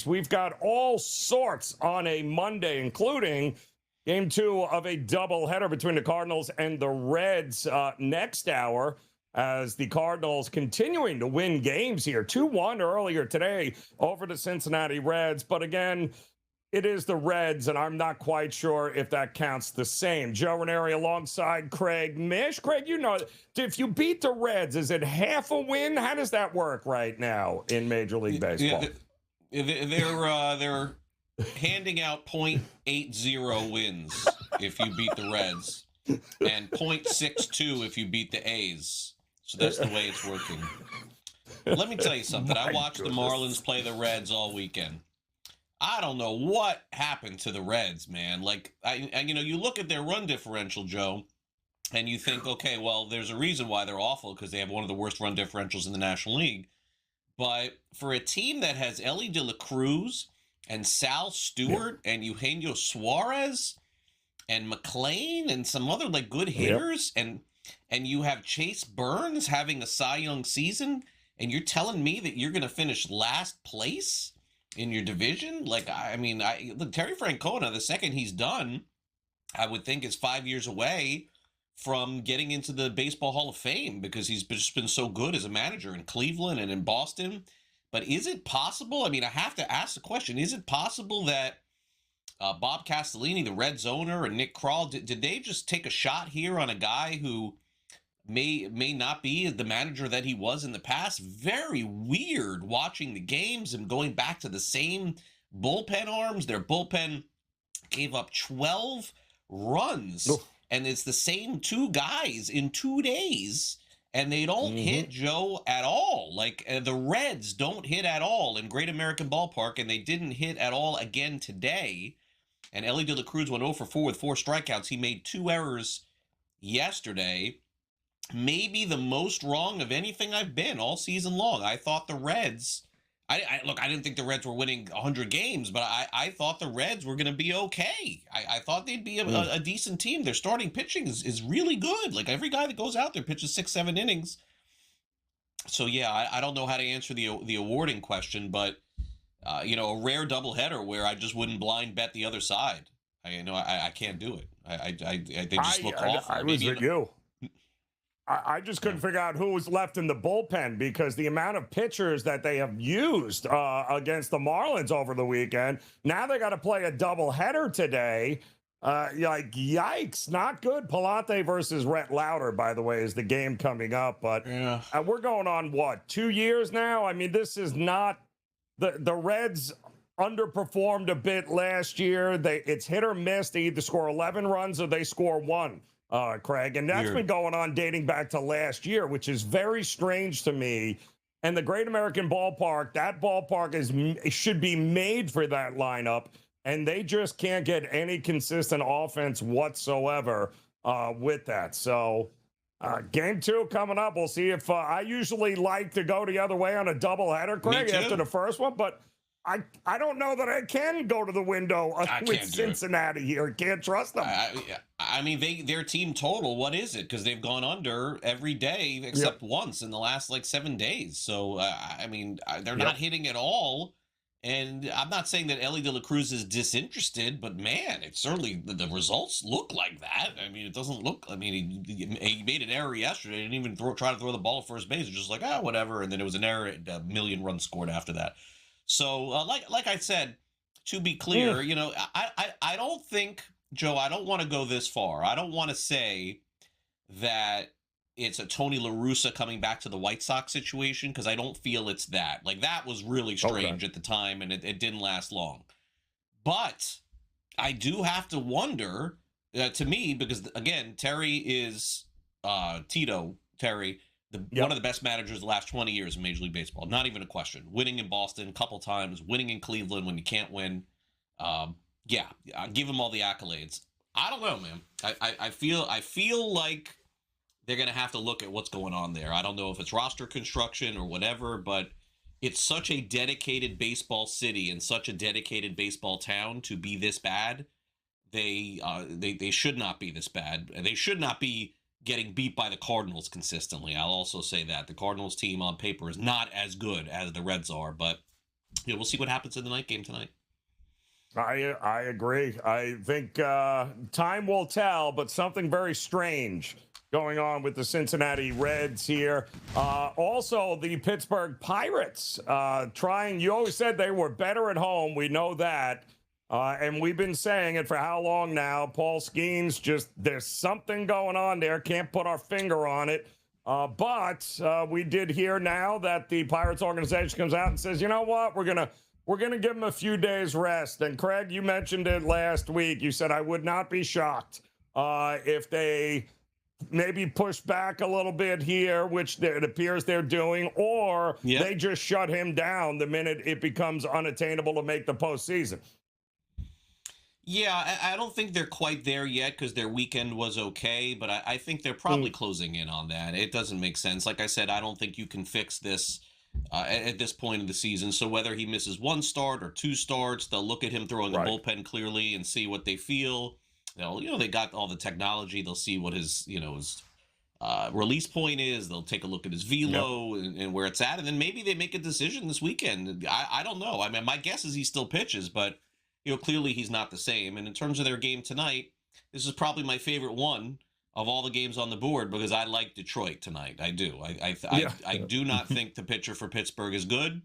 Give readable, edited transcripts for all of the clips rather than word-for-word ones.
We've got all sorts on a Monday, including game 2 of a doubleheader between the Cardinals and the Reds next hour, as the Cardinals continuing to win games here. 2-1 earlier today over the Cincinnati Reds. But again, it is the Reds, and I'm not quite sure if that counts the same. Joe Raineri alongside Craig Mish. Craig, you know, if you beat the Reds, is it half a win? How does that work right now in Major League Baseball? They're handing out .80 wins if you beat the Reds and .62 if you beat the A's. So that's the way it's working. Let me tell you something. I watched the Marlins play the Reds all weekend. I don't know what happened to the Reds, man. Like, you look at their run differential, Joe, and you think, okay, well, there's a reason why they're awful, because they have one of the worst run differentials in the National League. But for a team that has Elly De La Cruz and Sal Stewart and Eugenio Suarez and McClain and some other like good hitters, and you have Chase Burns having a Cy Young season, and you're telling me that you're going to finish last place in your division? Like, look, Terry Francona, the second he's done, I would think is 5 years away from getting into the Baseball Hall of Fame, because he's just been so good as a manager in Cleveland and in Boston. But is it possible? I mean, I have to ask the question, is it possible that Bob Castellini, the Reds owner, and Nick Krall, did they just take a shot here on a guy who may not be the manager that he was in the past? Very weird watching the games and going back to the same bullpen arms. Their bullpen gave up 12 runs. Oof. And it's the same two guys in 2 days, and they don't hit, Joe, at all. Like, the Reds don't hit at all in Great American Ballpark, and they didn't hit at all again today. And Elly De La Cruz went 0 for 4 with 4 strikeouts. He made 2 errors yesterday. Maybe the most wrong of anything I've been all season long. I thought the Reds... I didn't think the Reds were winning 100 games, but I thought the Reds were going to be okay. I thought they'd be a decent team. Their starting pitching is really good. Like, every guy that goes out there pitches 6-7 innings. So, yeah, I don't know how to answer the awarding question, but, a rare doubleheader where I just wouldn't blind bet the other side. I can't do it. They just look awful. I was with you. I just couldn't figure out who was left in the bullpen, because the amount of pitchers that they have used against the Marlins over the weekend. Now they got to play a doubleheader today. Yikes, not good. Palante versus Rhett Lauder, by the way, is the game coming up. But we're going on, 2 years now? I mean, this is not the Reds underperformed a bit last year. It's hit or miss. They either score 11 runs or they score 1. Craig, and that's been going on dating back to last year, which is very strange to me. And the Great American Ballpark, that ballpark should be made for that lineup, and they just can't get any consistent offense whatsoever with that. So game 2 coming up. We'll see if I usually like to go the other way on a doubleheader, Craig, after the first one, but I don't know that I can go to the window with Cincinnati here. Can't trust them. I mean, their team total, what is it? Because they've gone under every day except once in the last 7 days. So, they're not hitting at all. And I'm not saying that Elly De La Cruz is disinterested, but man, it's certainly the results look like that. I mean, it doesn't look. I mean, he made an error yesterday. He didn't even try to throw the ball at first base. It was just like, whatever. And then it was an error. A million runs scored after that. So, like I said, to be clear, I don't think, Joe, I don't want to go this far. I don't want to say that it's a Tony La Russa coming back to the White Sox situation, because I don't feel it's that. Like, that was really strange at the time, and it didn't last long. But I do have to wonder, to me, because, again, Terry is Tito Terry, one of the best managers the last 20 years in Major League Baseball. Not even a question. Winning in Boston a couple times, winning in Cleveland when you can't win. Give him all the accolades. I don't know, man. I feel like they're going to have to look at what's going on there. I don't know if it's roster construction or whatever, but it's such a dedicated baseball city and such a dedicated baseball town to be this bad. They should not be this bad. They should not be getting beat by the Cardinals consistently. I'll also say that the Cardinals team on paper is not as good as the Reds are, but we'll see what happens in the night game tonight. I agree. I think time will tell, but something very strange going on with the Cincinnati Reds here. Also, the Pittsburgh Pirates trying. You always said they were better at home. We know that. And we've been saying it for how long now? Paul Skeens, just there's something going on there. Can't put our finger on it. But we did hear now that the Pirates organization comes out and says, you know what? We're gonna give them a few days rest. And Craig, you mentioned it last week. You said I would not be shocked if they maybe push back a little bit here, which it appears they're doing, or they just shut him down the minute it becomes unattainable to make the postseason. Yeah, I don't think they're quite there yet because their weekend was okay, but I think they're probably closing in on that. It doesn't make sense. Like I said, I don't think you can fix this at this point in the season. So whether he misses one start or two starts, they'll look at him throwing the bullpen clearly and see what they feel. They got all the technology. They'll see what his release point is. They'll take a look at his velo and where it's at, and then maybe they make a decision this weekend. I don't know. I mean, my guess is he still pitches, but clearly he's not the same. And in terms of their game tonight, this is probably my favorite one of all the games on the board because I like Detroit tonight. I do. I do not think the pitcher for Pittsburgh is good.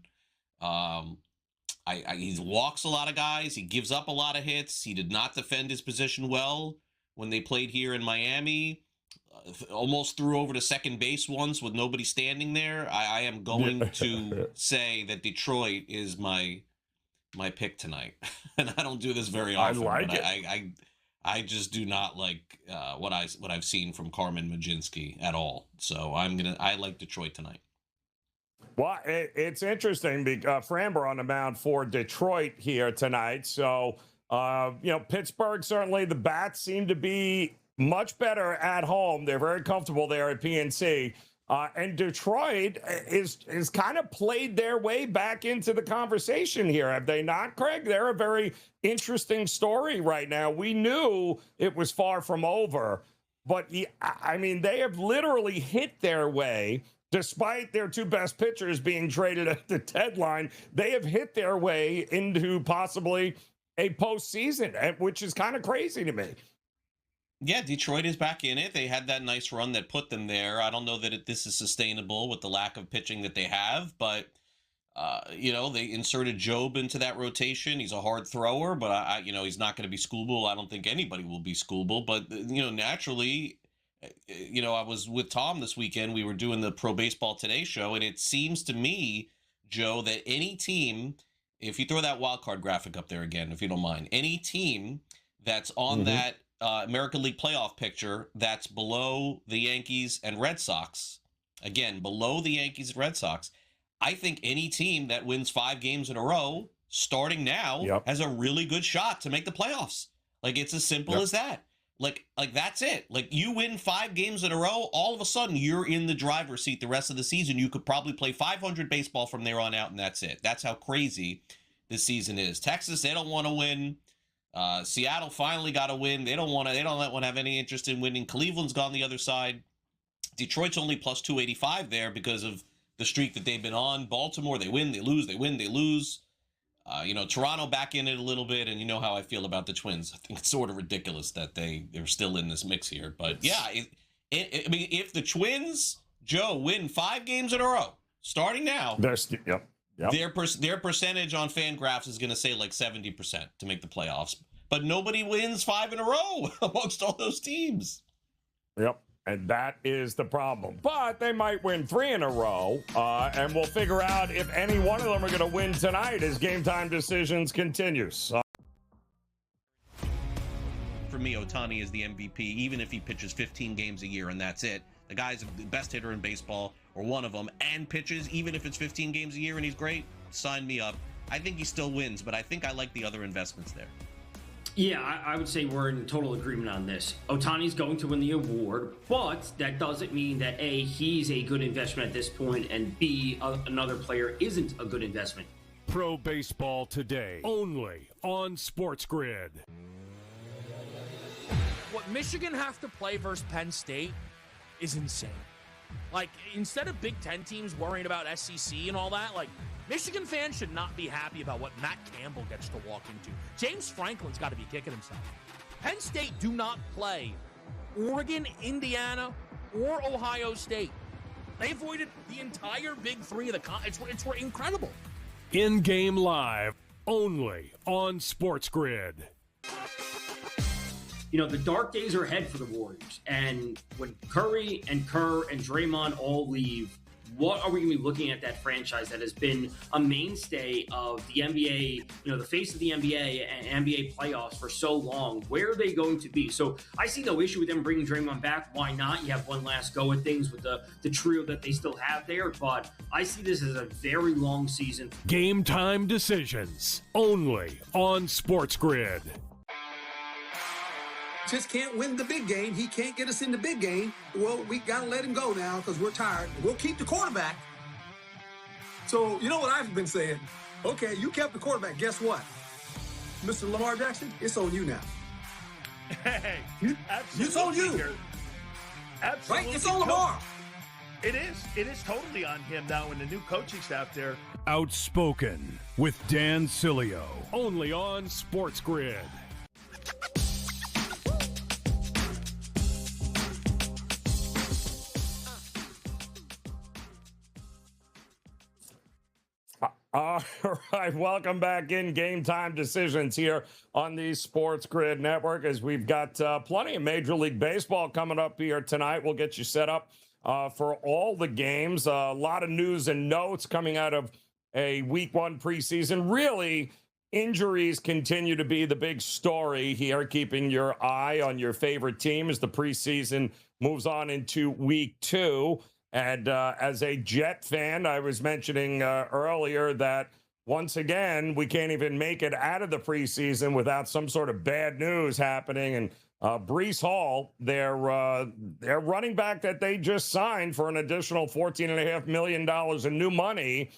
He walks a lot of guys. He gives up a lot of hits. He did not defend his position well when they played here in Miami. Almost threw over to second base once with nobody standing there. I am going to say that Detroit is my pick tonight, and I don't do this very often. I like it. I just do not like what I've seen from Carmen Mlodzinski at all. So I like Detroit tonight. Well, it's interesting because Framber on the mound for Detroit here tonight. So Pittsburgh, certainly the bats seem to be much better at home. They're very comfortable there at PNC. And Detroit is kind of played their way back into the conversation here, have they not, Craig? They're a very interesting story right now. We knew it was far from over, but they have literally hit their way, despite their two best pitchers being traded at the deadline. They have hit their way into possibly a postseason, which is kind of crazy to me. Yeah, Detroit is back in it. They had that nice run that put them there. I don't know that this is sustainable with the lack of pitching that they have, but, they inserted Job into that rotation. He's a hard thrower, but, he's not going to be schoolable. I don't think anybody will be schoolable, but, naturally, I was with Tom this weekend. We were doing the Pro Baseball Today show, and it seems to me, Joe, that any team, if you throw that wild card graphic up there again, if you don't mind, any team that's on that American League playoff picture that's below the Yankees and Red Sox, again, below the Yankees and Red Sox, I think any team that wins 5 games in a row, starting now, has a really good shot to make the playoffs. Like, it's as simple as that. Like that's it. Like, you win 5 games in a row, all of a sudden you're in the driver's seat the rest of the season. You could probably play 500 baseball from there on out, and that's it. That's how crazy this season is. Texas, they don't want to win. Seattle finally got a win. They don't want to have any interest in winning. Cleveland's gone the other side. Detroit's only plus 285 there because of the streak that they've been on. Baltimore, they win, they lose, they win, they lose. Toronto back in it a little bit, and you know how I feel about the Twins. I think it's sort of ridiculous that they're still in this mix here. But yeah, if the Twins, Joe, win 5 games in a row, starting now, their percentage on FanGraphs is going to say like 70% to make the playoffs. But nobody wins 5 in a row amongst all those teams. Yep. And that is the problem. But they might win 3 in a row. And we'll figure out if any one of them are going to win tonight as Game Time Decisions continues. For me, Ohtani is the MVP, even if he pitches 15 games a year and that's it. The guy's the best hitter in baseball, or one of them, and pitches, even if it's 15 games a year and he's great, sign me up. I think he still wins, but I think I like the other investments there. Yeah, I would say we're in total agreement on this. Ohtani's going to win the award, but that doesn't mean that A, he's a good investment at this point, and B, another player isn't a good investment. Pro Baseball Today, only on SportsGrid. What Michigan have to play versus Penn State is insane. Like, instead of Big Ten teams worrying about SEC and all that, like, Michigan fans should not be happy about what Matt Campbell gets to walk into. James Franklin's got to be kicking himself. Penn State do not play Oregon, Indiana, or Ohio State. They avoided the entire Big Three of the it's incredible. In-game live, only on SportsGrid. You know, the dark days are ahead for the Warriors. And when Curry and Kerr and Draymond all leave, what are we going to be looking at that franchise that has been a mainstay of the NBA, you know, the face of the NBA and NBA playoffs for so long? Where are they going to be? So I see no issue with them bringing Draymond back. Why not? You have one last go at things with the trio that they still have there. But I see this as a very long season. Game time decisions, only on SportsGrid. Just can't win the big game. He can't get us in the big game. Well, we got to let him go now because we're tired. We'll keep the quarterback. So, you know what I've been saying? Okay, you kept the quarterback. Guess what? Mr. Lamar Jackson, it's on you now. Hey, It's on you. Here. Absolutely. Right? It's on Lamar. It is. It is totally on him now and the new coaching staff there. Outspoken with Dan Cilio, only on SportsGrid. All right, welcome back in Game Time Decisions here on the Sports Grid Network, as we've got plenty of Major League Baseball coming up here tonight. We'll get you set up for all the games. A lot of news and notes coming out of a Week 1 preseason. Really, injuries continue to be the big story here, keeping your eye on your favorite team as the preseason moves on into Week 2. And as a Jet fan, I was mentioning earlier that once again, we can't even make it out of the preseason without some sort of bad news happening. And Breece Hall, their running back that they just signed for an additional $14.5 million in new money,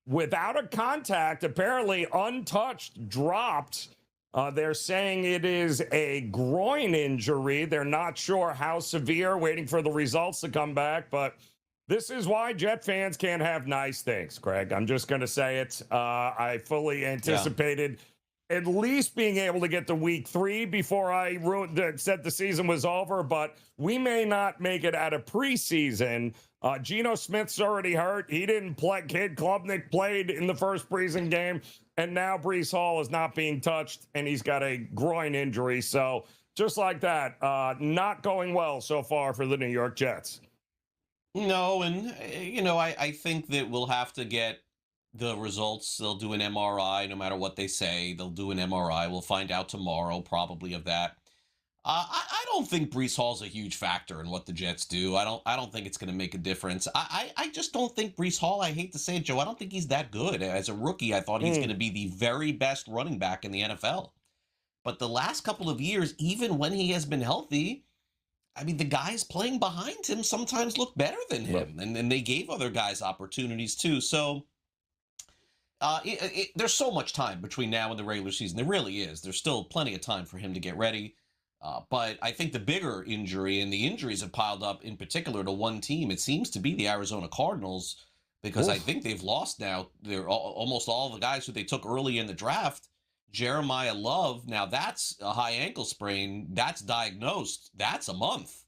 without a contact, apparently untouched, dropped. They're saying it is a groin injury. They're not sure how severe, waiting for the results to come back. But this is why Jet fans can't have nice things, Craig. I'm just going to say it. I fully anticipated at least being able to get to Week 3 before I said the season was over. But we may not make it out of preseason. Geno Smith's already hurt. He didn't play. Kid Klubnik played in the first preseason game. And now Breece Hall is not being touched, and he's got a groin injury. So just like that, not going well so far for the New York Jets. No, and, you know, I think that we'll have to get the results. They'll do an MRI no matter what they say. They'll do an MRI. We'll find out tomorrow probably of that. I don't think Breece Hall's a huge factor in what the Jets do. I don't think it's going to make a difference. I just don't think Breece Hall, I hate to say it, Joe, I don't think he's that good. As a rookie, I thought he's going to be the very best running back in the NFL. But the last couple of years, even when he has been healthy, I mean, the guys playing behind him sometimes look better than him. And they gave other guys opportunities too. So there's so much time between now and the regular season. There really is. There's still plenty of time for him to get ready. But I think the bigger injury, and the injuries have piled up in particular to one team, it seems to be the Arizona Cardinals, because I think they've lost now almost all the guys who they took early in the draft. Jeremiah Love, now that's a high ankle sprain. That's diagnosed. That's a month.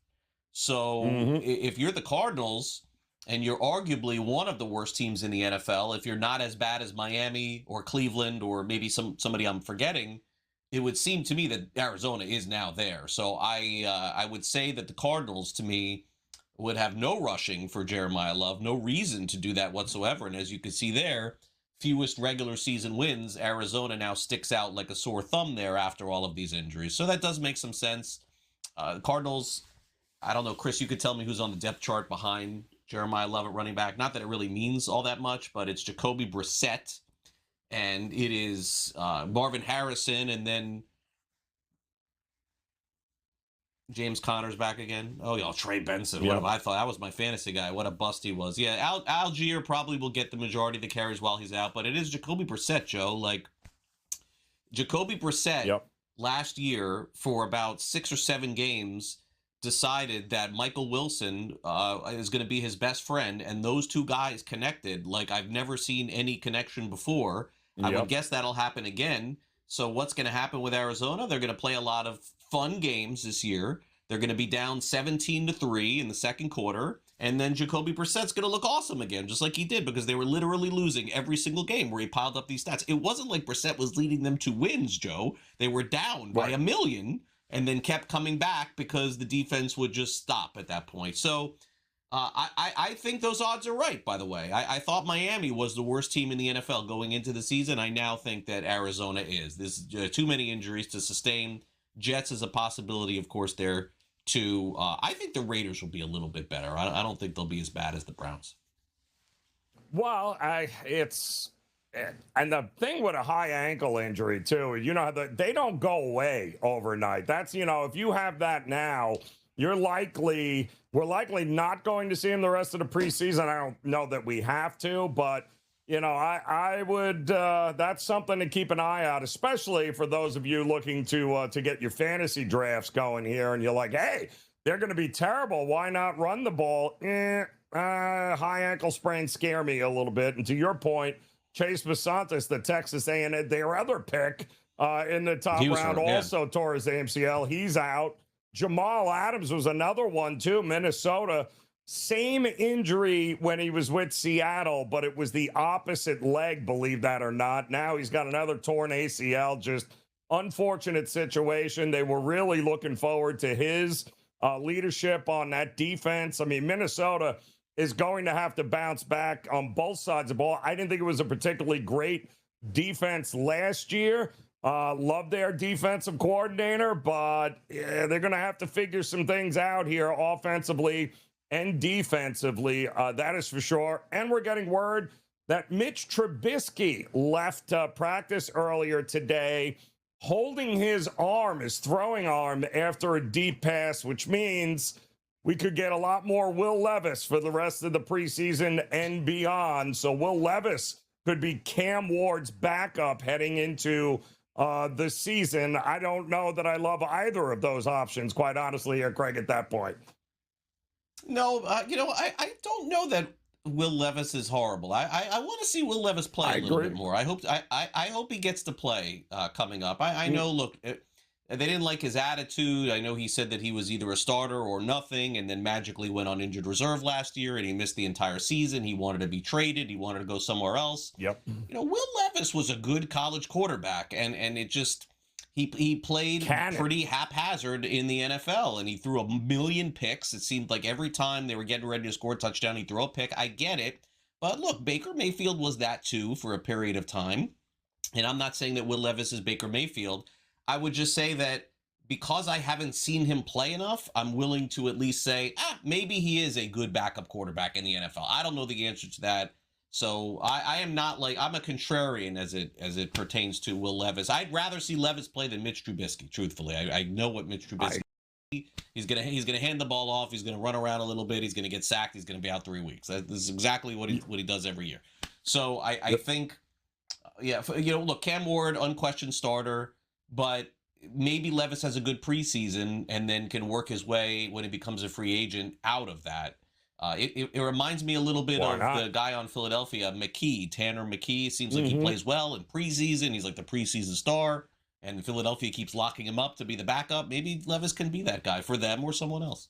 So if you're the Cardinals, and you're arguably one of the worst teams in the NFL, if you're not as bad as Miami or Cleveland or maybe somebody I'm forgetting, it would seem to me that Arizona is now there. So I would say that the Cardinals, to me, would have no rushing for Jeremiah Love, no reason to do that whatsoever. And as you can see there, fewest regular season wins. Arizona now sticks out like a sore thumb there after all of these injuries. So that does make some sense. Cardinals, I don't know, Chris, you could tell me who's on the depth chart behind Jeremiah Love at running back. Not that it really means all that much, but it's Jacoby Brissett. And it is Marvin Harrison, and then James Conner's back again. Oh, yeah, Trey Benson. Yeah. I thought that was my fantasy guy. What a bust he was. Yeah, Algier probably will get the majority of the carries while he's out, but it is Jacoby Brissett, Joe. Like, Jacoby Brissett last year for about 6 or 7 games decided that Michael Wilson is going to be his best friend, and those two guys connected like I've never seen any connection before. I would guess that'll happen again. So what's going to happen with Arizona? They're going to play a lot of fun games this year. They're going to be down 17-3 in the second quarter, and then Jacoby Brissett's going to look awesome again, just like he did, because they were literally losing every single game where he piled up these stats. It wasn't like Brissett was leading them to wins, Joe. They were down by a million and then kept coming back because the defense would just stop at that point. So I think those odds are right, by the way. I thought Miami was the worst team in the NFL going into the season. I now think that Arizona is. There's too many injuries to sustain. Jets is a possibility, of course, there too. I think the Raiders will be a little bit better. I don't think they'll be as bad as the Browns. Well, and the thing with a high ankle injury, too, you know, they don't go away overnight. That's, you know, if you have that now, we're likely not going to see him the rest of the preseason. I don't know that we have to, but, you know, I would, that's something to keep an eye out, especially for those of you looking to get your fantasy drafts going here. And you're like, hey, they're going to be terrible. Why not run the ball? High ankle sprains scare me a little bit. And to your point, Chase Basantis, the Texas A&M, their other pick in the top round, also tore his ACL. He's out. Jamal Adams was another one, too. Minnesota, same injury when he was with Seattle, but it was the opposite leg, believe that or not. Now he's got another torn ACL. Just unfortunate situation. They were really looking forward to his leadership on that defense. I mean, Minnesota is going to have to bounce back on both sides of the ball. I didn't think it was a particularly great defense last year. Love their defensive coordinator, but they're going to have to figure some things out here offensively and defensively. That is for sure. And we're getting word that Mitch Trubisky left practice earlier today holding his arm, his throwing arm, after a deep pass, which means we could get a lot more Will Levis for the rest of the preseason and beyond. So Will Levis could be Cam Ward's backup heading into the season. I don't know that I love either of those options, quite honestly, here, Craig, at that point. No, I don't know that Will Levis is horrible. I want to see Will Levis play a little bit more. I hope he gets to play coming up. I know, look, they didn't like his attitude. I know he said that he was either a starter or nothing, and then magically went on injured reserve last year, and he missed the entire season. He wanted to be traded. He wanted to go somewhere else. Yep. You know, Will Levis was a good college quarterback, and it just he played pretty haphazard in the NFL, and he threw a million picks. It seemed like every time they were getting ready to score a touchdown, he'd throw a pick. I get it, but look, Baker Mayfield was that too for a period of time, and I'm not saying that Will Levis is Baker Mayfield. I would just say that because I haven't seen him play enough, I'm willing to at least say, maybe he is a good backup quarterback in the NFL. I don't know the answer to that. So I am not like, I'm a contrarian as it pertains to Will Levis. I'd rather see Levis play than Mitch Trubisky, truthfully. I know what Mitch Trubisky he's gonna hand the ball off, he's gonna run around a little bit, he's gonna get sacked, he's gonna be out 3 weeks. This is exactly what he does every year. So I think, look, Cam Ward, unquestioned starter. But maybe Levis has a good preseason and then can work his way when he becomes a free agent out of that. It reminds me a little bit of the guy on Philadelphia, Tanner McKee. It seems like he plays well in preseason. He's like the preseason star, and Philadelphia keeps locking him up to be the backup. Maybe Levis can be that guy for them or someone else.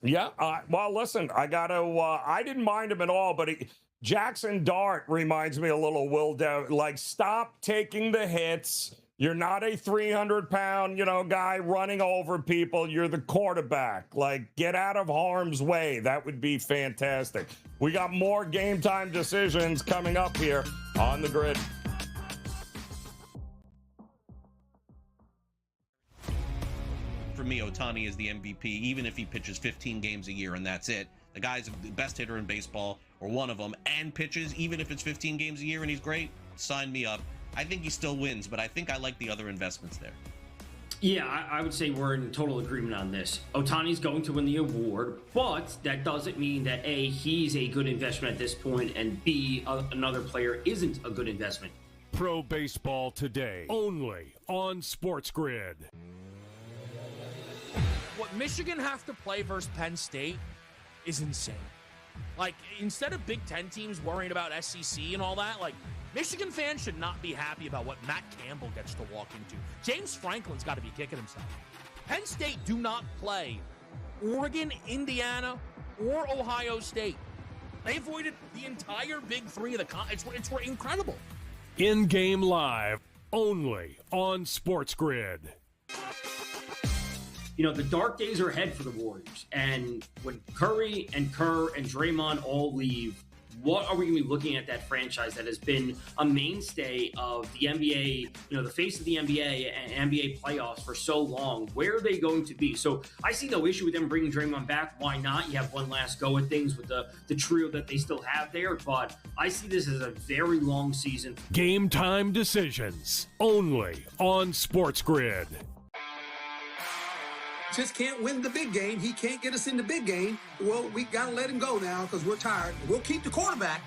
Yeah. Well, listen, I didn't mind him at all, but Jackson Dart reminds me a little Will. Like, stop taking the hits. You're not a 300-pound, guy running over people. You're the quarterback. Like, get out of harm's way. That would be fantastic. We got more game time decisions coming up here on the grid. For me, Ohtani is the MVP, even if he pitches 15 games a year and that's it. The guy's the best hitter in baseball, or one of them, and pitches, even if it's 15 games a year and he's great, sign me up. I think he still wins, but I think I like the other investments there. Yeah, I would say we're in total agreement on this. Ohtani's going to win the award, but that doesn't mean that A, he's a good investment at this point, and B, another player isn't a good investment. Pro Baseball Today, only on SportsGrid. what Michigan have to play versus Penn State is insane. Like, instead of Big Ten teams worrying about SEC and all that, like, Michigan fans should not be happy about what Matt Campbell gets to walk into. James Franklin's got to be kicking himself. Penn State do not play Oregon, Indiana, or Ohio State. They avoided the entire Big Three of the it's incredible. In-game live, only on SportsGrid. You know, the dark days are ahead for the Warriors. And when Curry and Kerr and Draymond all leave, what are we going to be looking at that franchise that has been a mainstay of the NBA, you know, the face of the NBA and NBA playoffs for so long? Where are they going to be? So I see no issue with them bringing Draymond back. Why not? You have one last go at things with the trio that they still have there. But I see this as a very long season. Game time decisions, only on SportsGrid. Just can't win the big game. He can't get us in the big game. Well, we got to let him go now because we're tired. We'll keep the quarterback.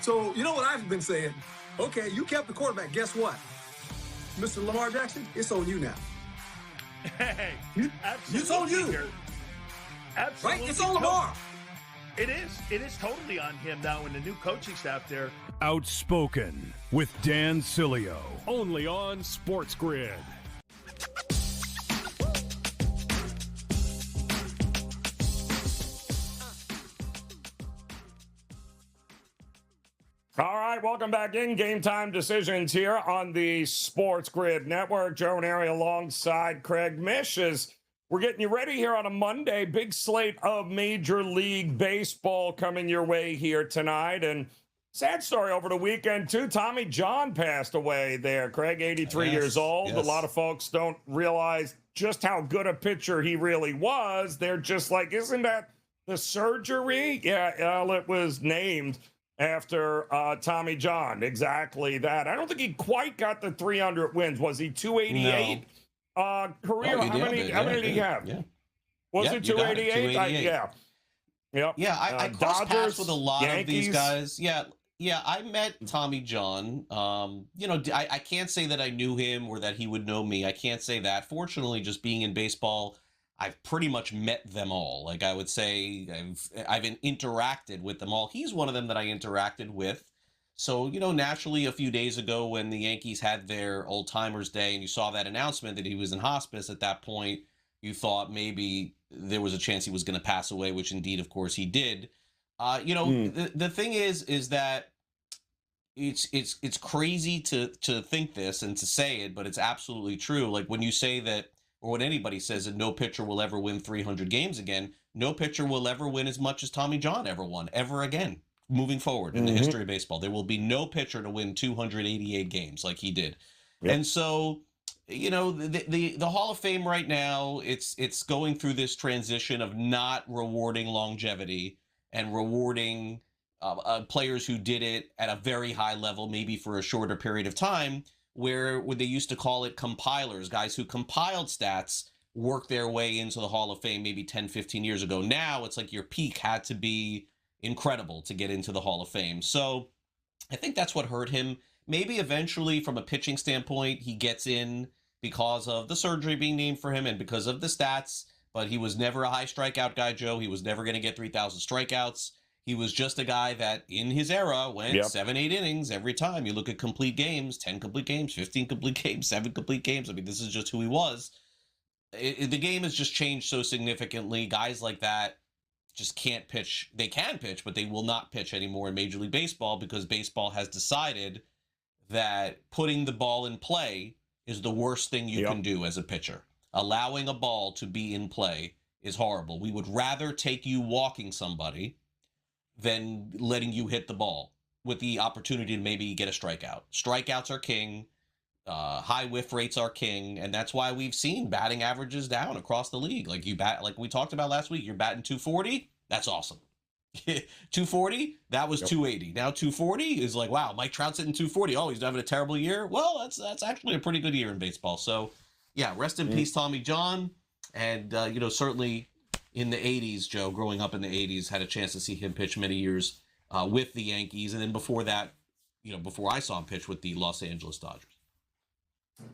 So, you know what I've been saying? Okay, you kept the quarterback. Guess what? Mr. Lamar Jackson, it's on you now. Hey, It's on you. Absolutely. Right? It's on Lamar. It is. It is totally on him now and the new coaching staff there. Outspoken with Dan Cilio, only on SportsGrid. All right, welcome back in. Game Time Decisions here on the Sports Grid Network. Joe Raineri alongside Craig Mish as we're getting you ready here on a Monday. Big slate of Major League Baseball coming your way here tonight. And sad story over the weekend, too. Tommy John passed away there. Craig, 83 years old. Yes. A lot of folks don't realize just how good a pitcher he really was. They're just like, isn't that the surgery? Yeah, well, it was named after Tommy John. Exactly that. I don't think he quite got the 300 wins. Was he 288? No. Career, Oh, how many did he have? Yeah. Was it 288? 288. Yeah. Yep. Yeah, I crossed Dodgers, paths with a lot of these Yankees. guys. Yeah, I met Tommy John. You know, I can't say that I knew him or that he would know me. I can't say that. Fortunately, just being in baseball, I've pretty much met them all. Like, I would say I've interacted with them all. He's one of them that I interacted with. So, you know, naturally, a few days ago when the Yankees had their Old Timers Day and you saw that announcement that he was in hospice, at that point, you thought maybe there was a chance he was going to pass away, which indeed, of course, he did. You know, the thing is that it's crazy to think this and to say it, but it's absolutely true. Like, when you say that, or when anybody says that no pitcher will ever win 300 games again, no pitcher will ever win as much as Tommy John ever won, ever again, moving forward in the history of baseball. There will be no pitcher to win 288 games like he did. Yep. And so, you know, the Hall of Fame right now, it's going through this transition of not rewarding longevity and rewarding players who did it at a very high level, maybe for a shorter period of time, where they used to call it compilers, guys who compiled stats worked their way into the Hall of Fame maybe 10, 15 years ago. Now it's like your peak had to be incredible to get into the Hall of Fame. So I think that's what hurt him. Maybe eventually from a pitching standpoint, he gets in because of the surgery being named for him and because of the stats, but he was never a high strikeout guy, Joe. He was never going to get 3,000 strikeouts. He was just a guy that in his era went 7-8 innings every time. You look at complete games, 10 complete games, 15 complete games, 7 complete games. I mean, this is just who he was. The game has just changed so significantly. Guys like that just can't pitch. They can pitch, but they will not pitch anymore in Major League Baseball because baseball has decided that putting the ball in play is the worst thing you can do as a pitcher. Allowing a ball to be in play is horrible. We would rather take you walking somebody than letting you hit the ball with the opportunity to maybe get a strikeout. Strikeouts are king. High whiff rates are king. And that's why we've seen batting averages down across the league. Like like we talked about last week, you're batting 240. That's awesome. 240, that was 280. Now 240 is like, wow, Mike Trout's hitting 240. Oh, he's having a terrible year. Well, that's actually a pretty good year in baseball. So yeah, rest in peace, Tommy John. And, you know, certainly in the 80s, Joe, growing up in the 80s, had a chance to see him pitch many years with the Yankees. And then before that, you know, before I saw him pitch with the Los Angeles Dodgers.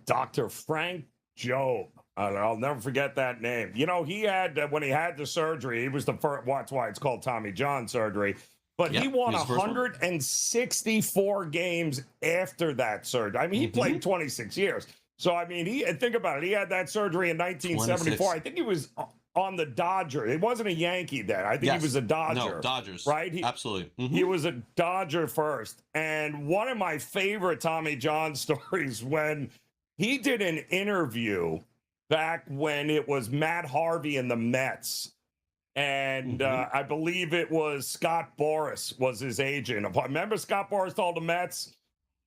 Dr. Frank Jobe. I'll never forget that name. You know, he had, when he had the surgery, he was the first, that's why it's called Tommy John surgery. But Yeah, he won he was the first one. 164 games after that surgery. I mean, he played 26 years. So, I mean, think about it. He had that surgery in 1974. 26. I think he was on the Dodgers. He wasn't a Yankee then. I think he was a Dodger. No, Dodgers. Right? Absolutely. He was a Dodger first. And one of my favorite Tommy John stories when he did an interview back when it was Matt Harvey and the Mets. And I believe it was Scott Boras was his agent. Remember Scott Boras told the Mets,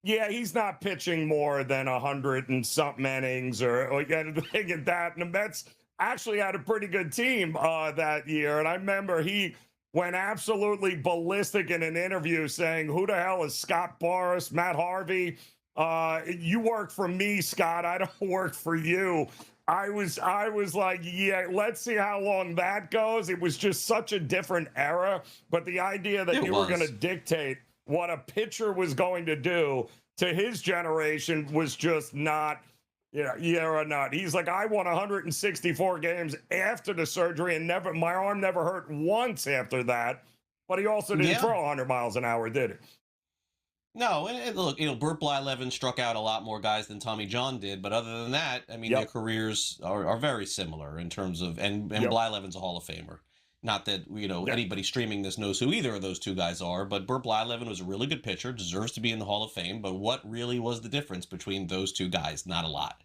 yeah, he's not pitching more than 100 and something innings or anything and that. And the Mets actually had a pretty good team that year. And I remember he went absolutely ballistic in an interview saying, who the hell is Scott Boras, Matt Harvey? You work for me, Scott. I don't work for you. I was like, yeah, let's see how long that goes. It was just such a different era. But the idea that you were going to dictate what a pitcher was going to do to his generation was just not, yeah or not. He's like, I won 164 games after the surgery and my arm never hurt once after that. But he also didn't throw 100 miles an hour, did he? No, and look, Burt Blyleven struck out a lot more guys than Tommy John did, but other than that, I mean, their careers are very similar in terms of, and Blyleven's a Hall of Famer. Not that, anybody streaming this knows who either of those two guys are, but Burt Blyleven was a really good pitcher, deserves to be in the Hall of Fame, but what really was the difference between those two guys? Not a lot.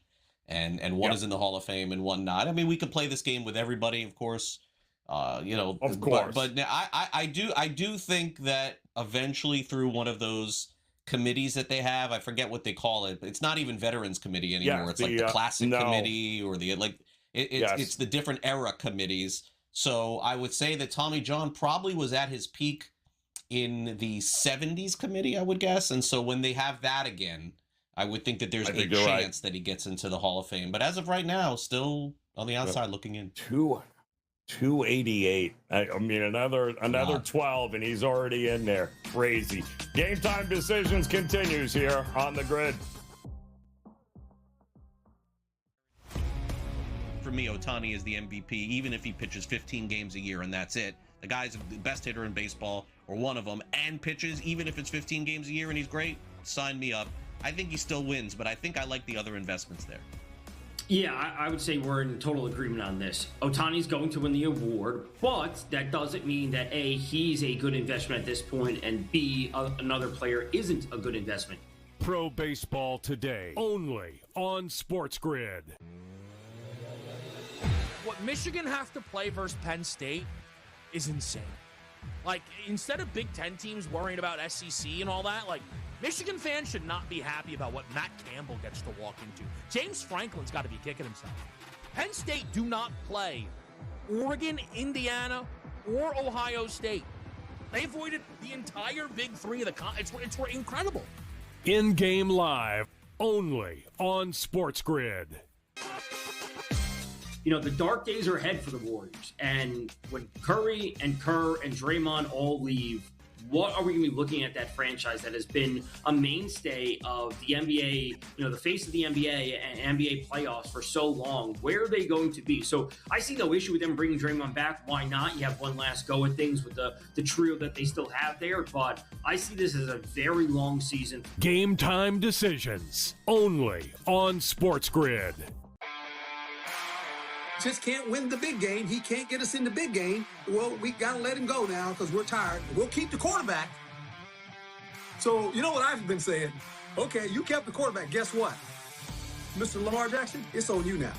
And one is in the Hall of Fame and one not. I mean, we could play this game with everybody, of course. Of course. But I do think that eventually through one of those committees that they have, I forget what they call it, but it's not even Veterans Committee anymore. It's like the Classic Committee or the it's the different era committees. So I would say that Tommy John probably was at his peak in the 70s committee, I would guess. And so when they have that again, I would think that there's a chance that he gets into the Hall of Fame. But as of right now, still on the outside looking in. 288. I mean, another 12, and he's already in there. Crazy. Game Time Decisions continues here on the Grid. For me, Ohtani is the MVP, even if he pitches 15 games a year and that's it. The guy's the best hitter in baseball, or one of them, and pitches, even if it's 15 games a year and he's great, sign me up. I think he still wins, but I think I like the other investments there. Yeah, I would say we're in total agreement on this. Ohtani's going to win the award, but that doesn't mean that A, he's a good investment at this point, and B, another player isn't a good investment. Pro Baseball Today, only on SportsGrid. What Michigan have to play versus Penn State is insane. Like, instead of Big Ten teams worrying about SEC and all that, like, Michigan fans should not be happy about what Matt Campbell gets to walk into. James Franklin's got to be kicking himself. Penn State do not play Oregon, Indiana, or Ohio State. They avoided the entire Big Three of the it's incredible. In-game live, only on SportsGrid. The dark days are ahead for the Warriors. And when Curry and Kerr and Draymond all leave, what are we going to be looking at that franchise that has been a mainstay of the NBA, the face of the NBA and NBA playoffs for so long? Where are they going to be? So I see no issue with them bringing Draymond back. Why not? You have one last go at things with the trio that they still have there. But I see this as a very long season. Game Time Decisions, only on SportsGrid. Just can't win the big game. He can't get us in the big game. Well, we got to let him go now because we're tired. We'll keep the quarterback. So, you know what I've been saying? Okay, you kept the quarterback. Guess what? Mr. Lamar Jackson, it's on you now.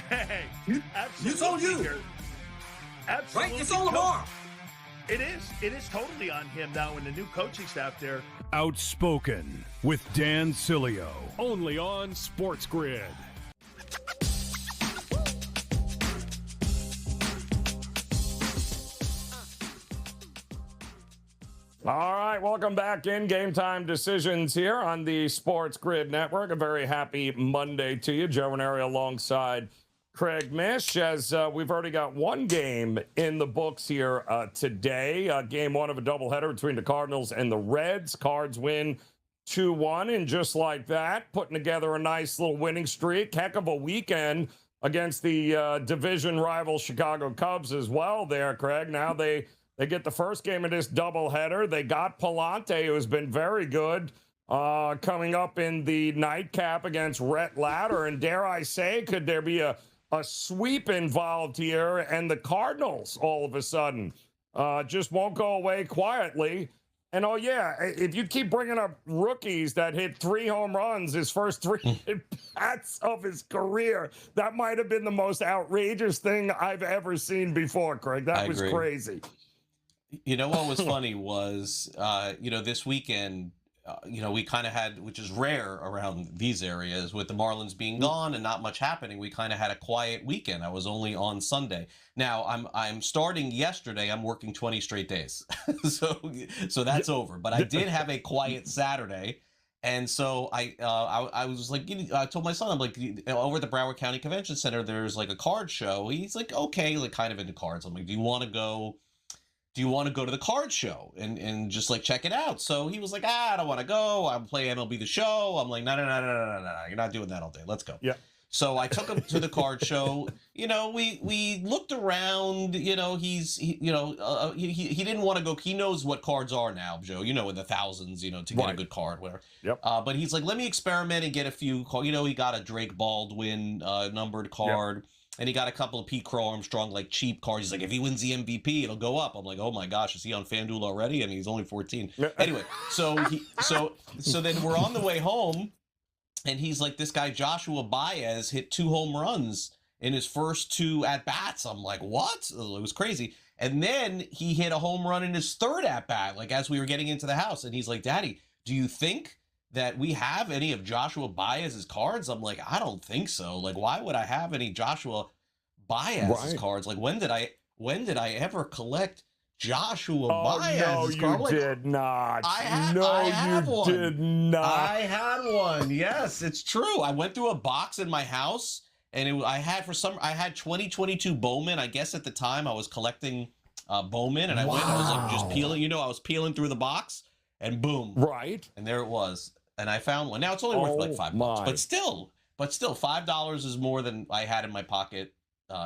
Hey, It's on you. Absolutely. Right? It's on Lamar. It is. It is totally on him now and the new coaching staff there. Outspoken with Dan Cilio, only on SportsGrid. All right, welcome back in Game Time Decisions here on the SportsGrid Network. A very happy Monday to you. Joe Raineri alongside Craig Mish, as we've already got one game in the books here today. Game one of a doubleheader between the Cardinals and the Reds. Cards win 2-1, and just like that, putting together a nice little winning streak. Heck of a weekend against the division rival Chicago Cubs as well there, Craig. Now they get the first game of this doubleheader. They got Palante, who's been very good, coming up in the nightcap against Rhett Latter. And dare I say, could there be a sweep involved here? And the Cardinals, all of a sudden, just won't go away quietly. And, oh, yeah, if you keep bringing up rookies that hit 3 home runs his first 3 at-bats of his career, that might have been the most outrageous thing I've ever seen before, Craig. That was crazy. You know what was funny was, this weekend, we kind of had, which is rare around these areas, with the Marlins being gone and not much happening, we kind of had a quiet weekend. I was only on Sunday. Now I'm starting yesterday. I'm working 20 straight days, so that's over. But I did have a quiet Saturday, and so I was like, I told my son, I'm like, over at the Broward County Convention Center, there's like a card show. He's like, okay, like kind of into cards. I'm like, do you want to go to the card show and just like check it out? So he was like, I don't want to go. I'm playing MLB The Show. I'm like, no. You're not doing that all day. Let's go. Yeah. So I took him to the card show. We looked around. He didn't want to go. He knows what cards are now, Joe. In the thousands. To get a good card, whatever. Yep. But he's like, let me experiment and get a few. He got a Drake Baldwin numbered card. Yep. And he got a couple of Pete Crow Armstrong, like cheap cards. He's like, if he wins the MVP, it'll go up. I'm like, oh my gosh, is he on FanDuel already? And he's only 14. Anyway, so then we're on the way home, and he's like, this guy Joshua Baez hit 2 home runs in his first 2 at bats. I'm like, what? It was crazy. And then he hit a home run in his 3rd at bat, like as we were getting into the house. And he's like, Daddy, do you think that we have any of Joshua Baez's cards? I'm like, I don't think so. Like, why would I have any Joshua Baez's cards? Like, when did I ever collect Joshua Baez's cards? No, you did not. I had one. Did not. I had one. Yes, it's true. I went through a box in my house, and I had 2022 Bowman. I guess at the time I was collecting Bowman, and I was like just peeling. I was peeling through the box, and boom, right, and there it was. And I found one. Now it's only worth like $5, but still, $5 is more than I had in my pocket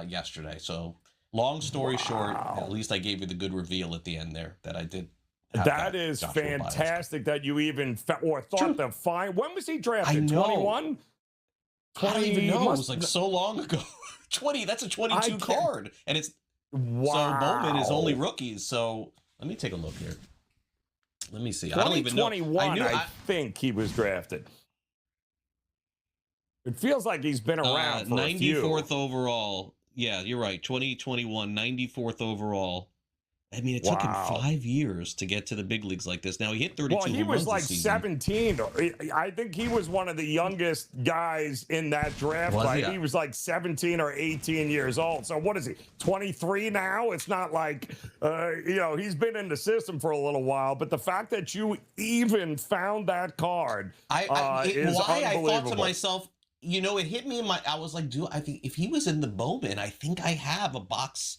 yesterday. So, long story short, at least I gave you the good reveal at the end there that I did. That is fantastic that you even thought to find. When was he drafted? 21? I don't even know. It was like so long ago. 20. That's a 22 card, and it's so Bowman is only rookies. So let me take a look here. Let me see. I don't even know. 2021, I think he was drafted. It feels like he's been around for 94th overall. Yeah, you're right. 2021, 94th overall. I mean, it took him 5 years to get to the big leagues like this. Now, he hit 32 home runs. Well, he was like 17. I think he was one of the youngest guys in that draft. He was like 17 or 18 years old. So what is he, 23 now? It's not like, he's been in the system for a little while. But the fact that you even found that card is unbelievable. I thought to myself, it hit me I was like, I think if he was in the Bowman, I think I have a box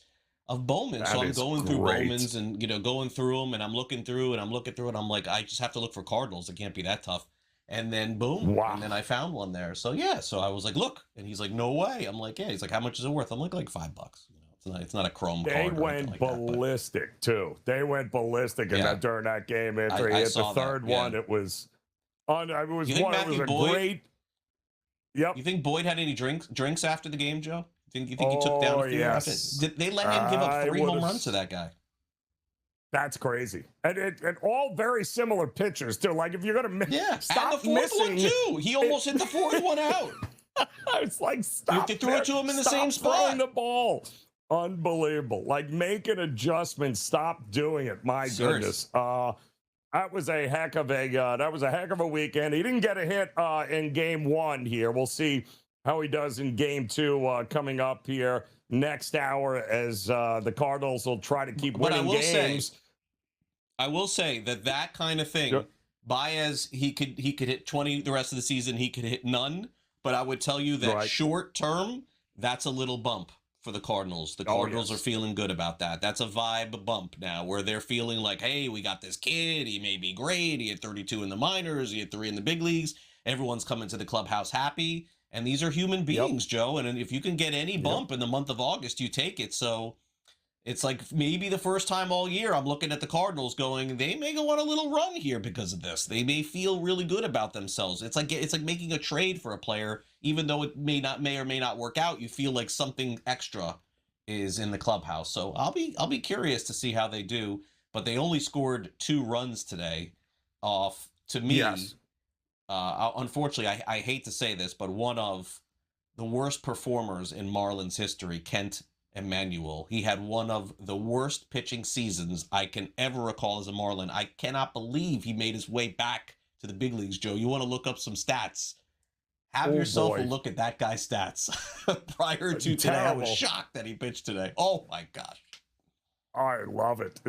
of Bowman. So I'm going through Bowmans and, going through them, and I'm looking through and I'm looking through, and I'm like, I just have to look for Cardinals. It can't be that tough. And then boom. Wow. And then I found one there. So yeah. So I was like, look, and he's like, no way. I'm like, yeah. He's like, how much is it worth? I'm like $5. It's not a chrome card. They went ballistic too. They went ballistic during that game after he hit the third one. It was great. Yep. You think Boyd had any drinks after the game, Joe? You think he took down a few? Yes. Did they let him give up 3 home runs to that guy? That's crazy. And all very similar pitchers, too. Like, if you're going to stop and the fourth missing. One, too. He almost hit the fourth one out. It's like, stop. They threw it to him in the same spot. Throwing the ball. Unbelievable. Like, make an adjustment. Stop doing it. My goodness. That was a heck of a weekend. He didn't get a hit in game 1 here. We'll see how he does in game 2 coming up here next hour as the Cardinals will try to keep winning games. I will say that kind of thing, Baez, he could hit 20 the rest of the season. He could hit none. But I would tell you that short term, that's a little bump for the Cardinals. The Oh, Cardinals yes. are feeling good about that. That's a vibe bump now where they're feeling like, hey, we got this kid. He may be great. He had 32 in the minors. He had 3 in the big leagues. Everyone's coming to the clubhouse happy. And these are human beings, Joe. And if you can get any bump in the month of August, you take it. So it's like maybe the first time all year I'm looking at the Cardinals going, they may go on a little run here because of this. They may feel really good about themselves. It's like making a trade for a player, even though it may or may not work out. You feel like something extra is in the clubhouse. So I'll be curious to see how they do. But they only scored 2 runs today off, to me. Yes. Unfortunately, I hate to say this, but one of the worst performers in Marlins history, Kent Emmanuel. He had one of the worst pitching seasons I can ever recall as a Marlin. I cannot believe he made his way back to the big leagues, Joe. You want to look up some stats? Have yourself a look at that guy's stats. Prior to today, I was shocked that he pitched today. Oh, my gosh. I love it.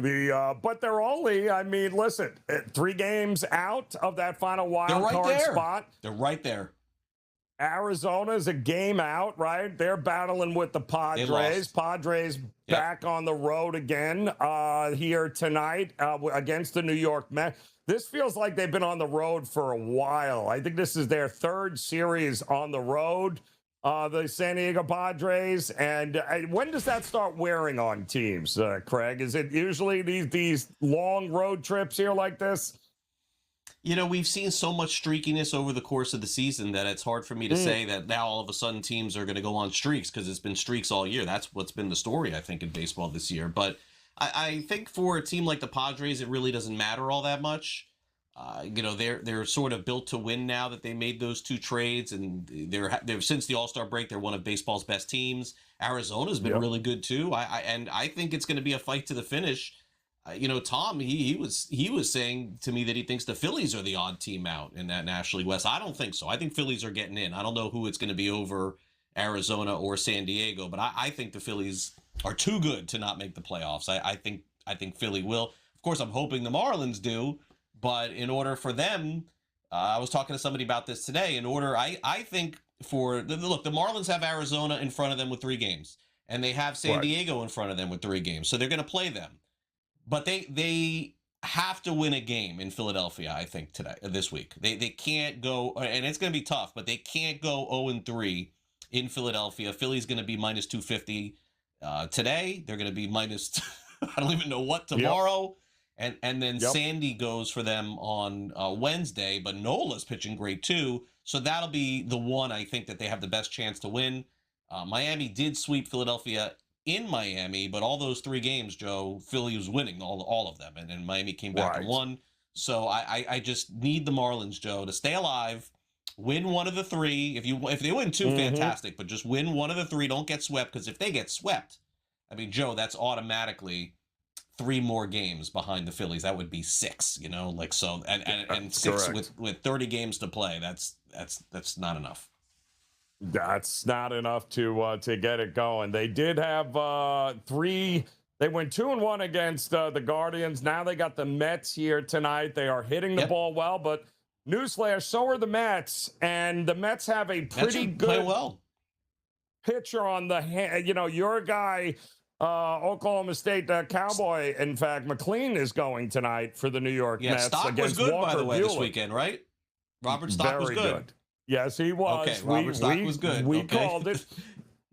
But they're only, I mean, listen, 3 games out of that final wild card spot. They're right there. Arizona's a game out, right? They're battling with the Padres. Padres back on the road again here tonight against the New York Mets. This feels like they've been on the road for a while. I think this is their 3rd series on the road, the San Diego Padres. And when does that start wearing on teams, Craig? Is it usually these long road trips here like this? You know, we've seen so much streakiness over the course of the season that it's hard for me to say that now all of a sudden teams are going to go on streaks, because it's been streaks all year. That's what's been the story, I think, in baseball this year. But I think for a team like the Padres, it really doesn't matter all that much. You know, they're sort of built to win now that they made those 2 trades, and they're since the All-Star break, they're one of baseball's best teams. Arizona's been really good too. I think it's going to be a fight to the finish. You know, Tom, he was saying to me that he thinks the Phillies are the odd team out in that National League West. I don't think so. I think Phillies are getting in. I don't know who it's going to be over Arizona or San Diego, but I think the Phillies are too good to not make the playoffs. I think Philly will. Of course, I'm hoping the Marlins do, but in order for them, I was talking to somebody about this today. I think look, the Marlins have Arizona in front of them with 3 games, and they have San Diego in front of them with 3 games, so they're going to play them. But they have to win a game in Philadelphia, I think, this week. They can't go, and it's going to be tough, but they can't go 0-3 in Philadelphia. Philly's going to be minus 250 today. They're going to be minus, I don't even know what, tomorrow. Yep. And then Sandy goes for them on Wednesday, but Nola's pitching great too. So that'll be the one I think that they have the best chance to win. Miami did sweep Philadelphia in Miami, but all those 3 games, Joe, Philly was winning all of them, and then Miami came back and won. So I just need the Marlins, Joe, to stay alive, win one of the 3. If they win 2, fantastic, but just win one of the 3. Don't get swept, because if they get swept, I mean, Joe, that's automatically 3 more games behind the Phillies. That would be 6, you know, like so, and 6 with 30 games to play. That's not enough. That's not enough to get it going. They did have 3. They went 2-1 against the Guardians. Now they got the Mets here tonight. They are hitting the ball well, but newsflash, so are the Mets, and the Mets have a pretty good pitcher on the hand. You know, your guy, Oklahoma State Cowboy, in fact, McLean is going tonight for the New York Mets. Stock against was good, Walker by the way, Buehler. this weekend, right? Robert Stock was good. Yes, he was. Okay, Robert Stock was good. We called it.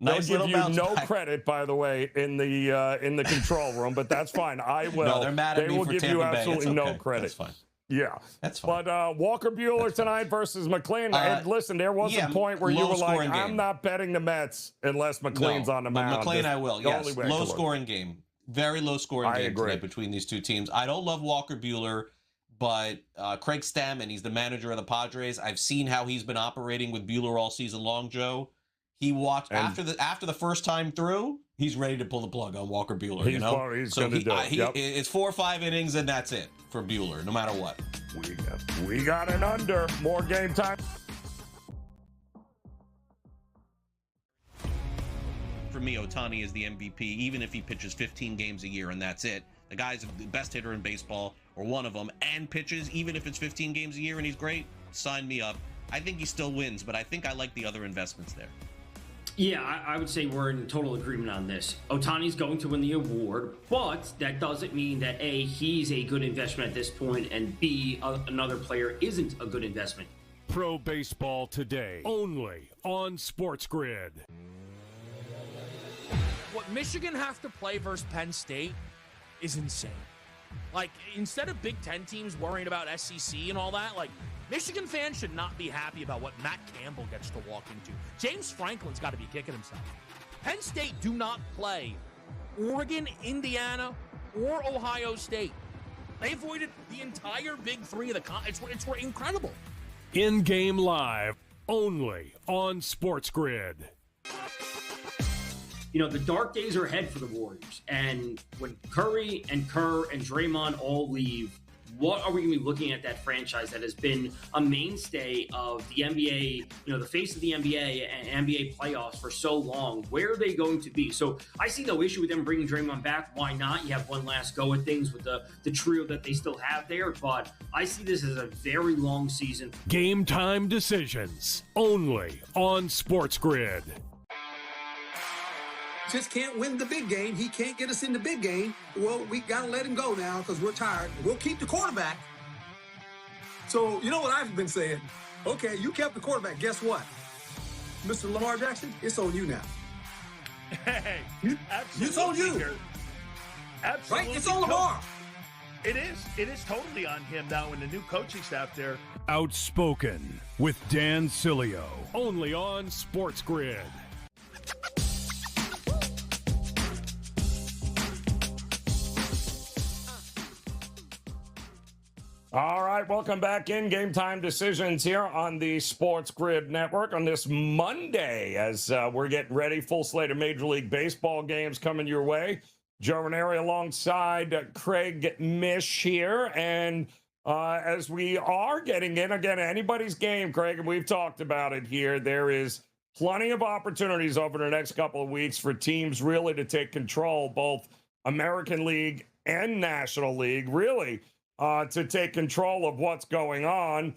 Nice They'll little give you bounce no back. credit, by the way, in the control room, but that's fine. I will. No, they're mad at me will for give Tampa you Bay. absolutely It's okay. no credit. That's fine. Yeah, that's fine. But Walker Buehler tonight versus McLean. And listen, there was a point where you were like, "I'm not betting the Mets unless McLean's on the mound." McLean, I will. Yes, low scoring game, very low scoring game tonight between these 2 teams. I don't love Walker Buehler, but Craig Stammen, he's the manager of the Padres. I've seen how he's been operating with Buehler all season long, Joe. He watched after the first time through. He's ready to pull the plug on Walker Buehler. He's going to do it. It's 4 or 5 innings, and that's it for Buehler, no matter what. We got an under. More game time. For me, Ohtani is the MVP, even if he pitches 15 games a year, and that's it. The guy's the best hitter in baseball, or one of them, and pitches, even if it's 15 games a year and he's great, sign me up. I think he still wins, but I think I like the other investments there. Yeah, I would say we're in total agreement on this. Otani's going to win the award, but that doesn't mean that A, he's a good investment at this point, and B, another player isn't a good investment. Pro Baseball Today, only on SportsGrid. What Michigan have to play versus Penn State is insane. Like, instead of Big Ten teams worrying about SEC and all that, like, Michigan fans should not be happy about what Matt Campbell gets to walk into. James Franklin's got to be kicking himself. Penn State do not play Oregon, Indiana, or Ohio State. They avoided the entire Big Three of the it's incredible. In-game live, only on SportsGrid. You know, the dark days are ahead for the Warriors. And when Curry and Kerr and Draymond all leave, what are we going to be looking at that franchise that has been a mainstay of the NBA, you know, the face of the NBA and NBA playoffs for so long? Where are they going to be? So I see no issue with them bringing Draymond back. Why not? You have one last go at things with the trio that they still have there. But I see this as a very long season. Game time decisions, only on SportsGrid. Just can't win the big game. He can't get us in the big game. Well, we got to let him go now because we're tired. We'll keep the quarterback. So, you know what I've been saying? Okay, you kept the quarterback. Guess what? Mr. Lamar Jackson, it's on you now. Hey, absolutely. It's on you. Absolutely. Right? It's on Lamar. It is. It is totally on him now and the new coaching staff there. Outspoken with Dan Cilio, only on SportsGrid. All right, welcome back in Game Time Decisions here on the Sports Grid Network on this Monday as we're getting ready. Full slate of Major League Baseball games coming your way. Joe Raineri alongside Craig Mish here. And as we are getting in, again, anybody's game, Craig, and we've talked about it here, there is plenty of opportunities over the next couple of weeks for teams really to take control, both American League and National League, really. To take control of what's going on.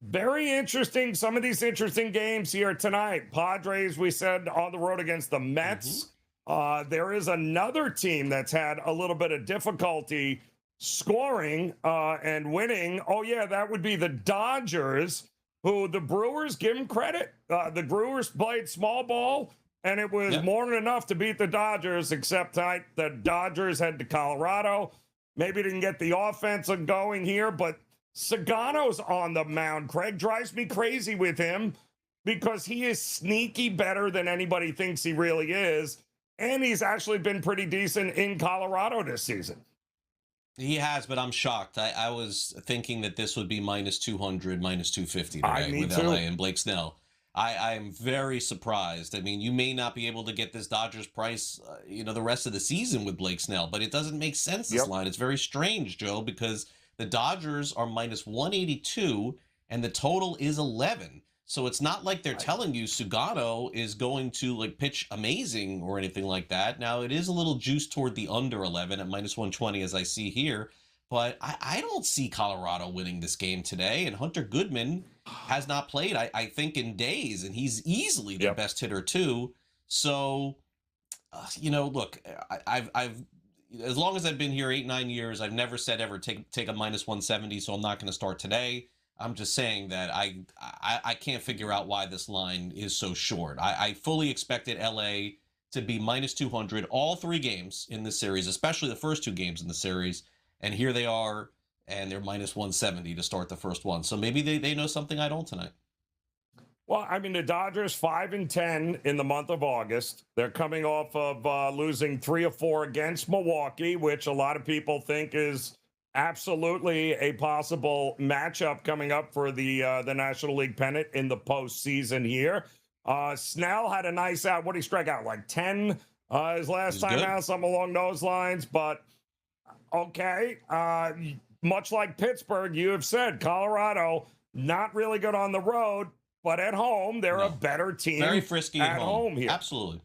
Very interesting. Some of these interesting games here tonight. Padres, we said, on the road against the Mets. There is another team that's had a little bit of difficulty scoring and winning. Oh, yeah, that would be the Dodgers, who the Brewers, give them credit. The Brewers played small ball, and it was more than enough to beat the Dodgers, except tonight the Dodgers head to Colorado. Maybe didn't get the offense going here, but Sagano's on the mound. Craig drives me crazy with him because he is sneaky better than anybody thinks he really is. And he's actually been pretty decent in Colorado this season. He has, but I'm shocked. I was thinking that this would be minus 200, minus 250 today with LA and Blake Snell. I am very surprised. I mean, you may not be able to get this Dodgers price, the rest of the season with Blake Snell, but it doesn't make sense, this line. It's very strange, Joe, because the Dodgers are minus 182 and the total is 11. So it's not like they're telling you Sugano is going to pitch amazing or anything like that. Now, it is a little juiced toward the under 11 at minus 120 as I see here. But I don't see Colorado winning this game today. And Hunter Goodman has not played, I think, in days. And he's easily their best hitter, too. So, look, I've as long as I've been here 8-9 years, I've never said ever take a minus 170. So I'm not going to start today. I'm just saying that I can't figure out why this line is so short. I fully expected LA to be minus 200 all three games in the series, especially the first two games in the series. And here they are, and they're minus 170 to start the first one. So maybe they know something I don't tonight. Well, I mean, the Dodgers 5-10 in the month of August. They're coming off of losing 3 or 4 against Milwaukee, which a lot of people think is absolutely a possible matchup coming up for the National League pennant in the postseason here. Snell had a nice out. What did he strike out? Like 10 his last time out, something along those lines. But okay, much like Pittsburgh, you have said Colorado not really good on the road, but at home they're a better team. Very frisky at home here. Absolutely.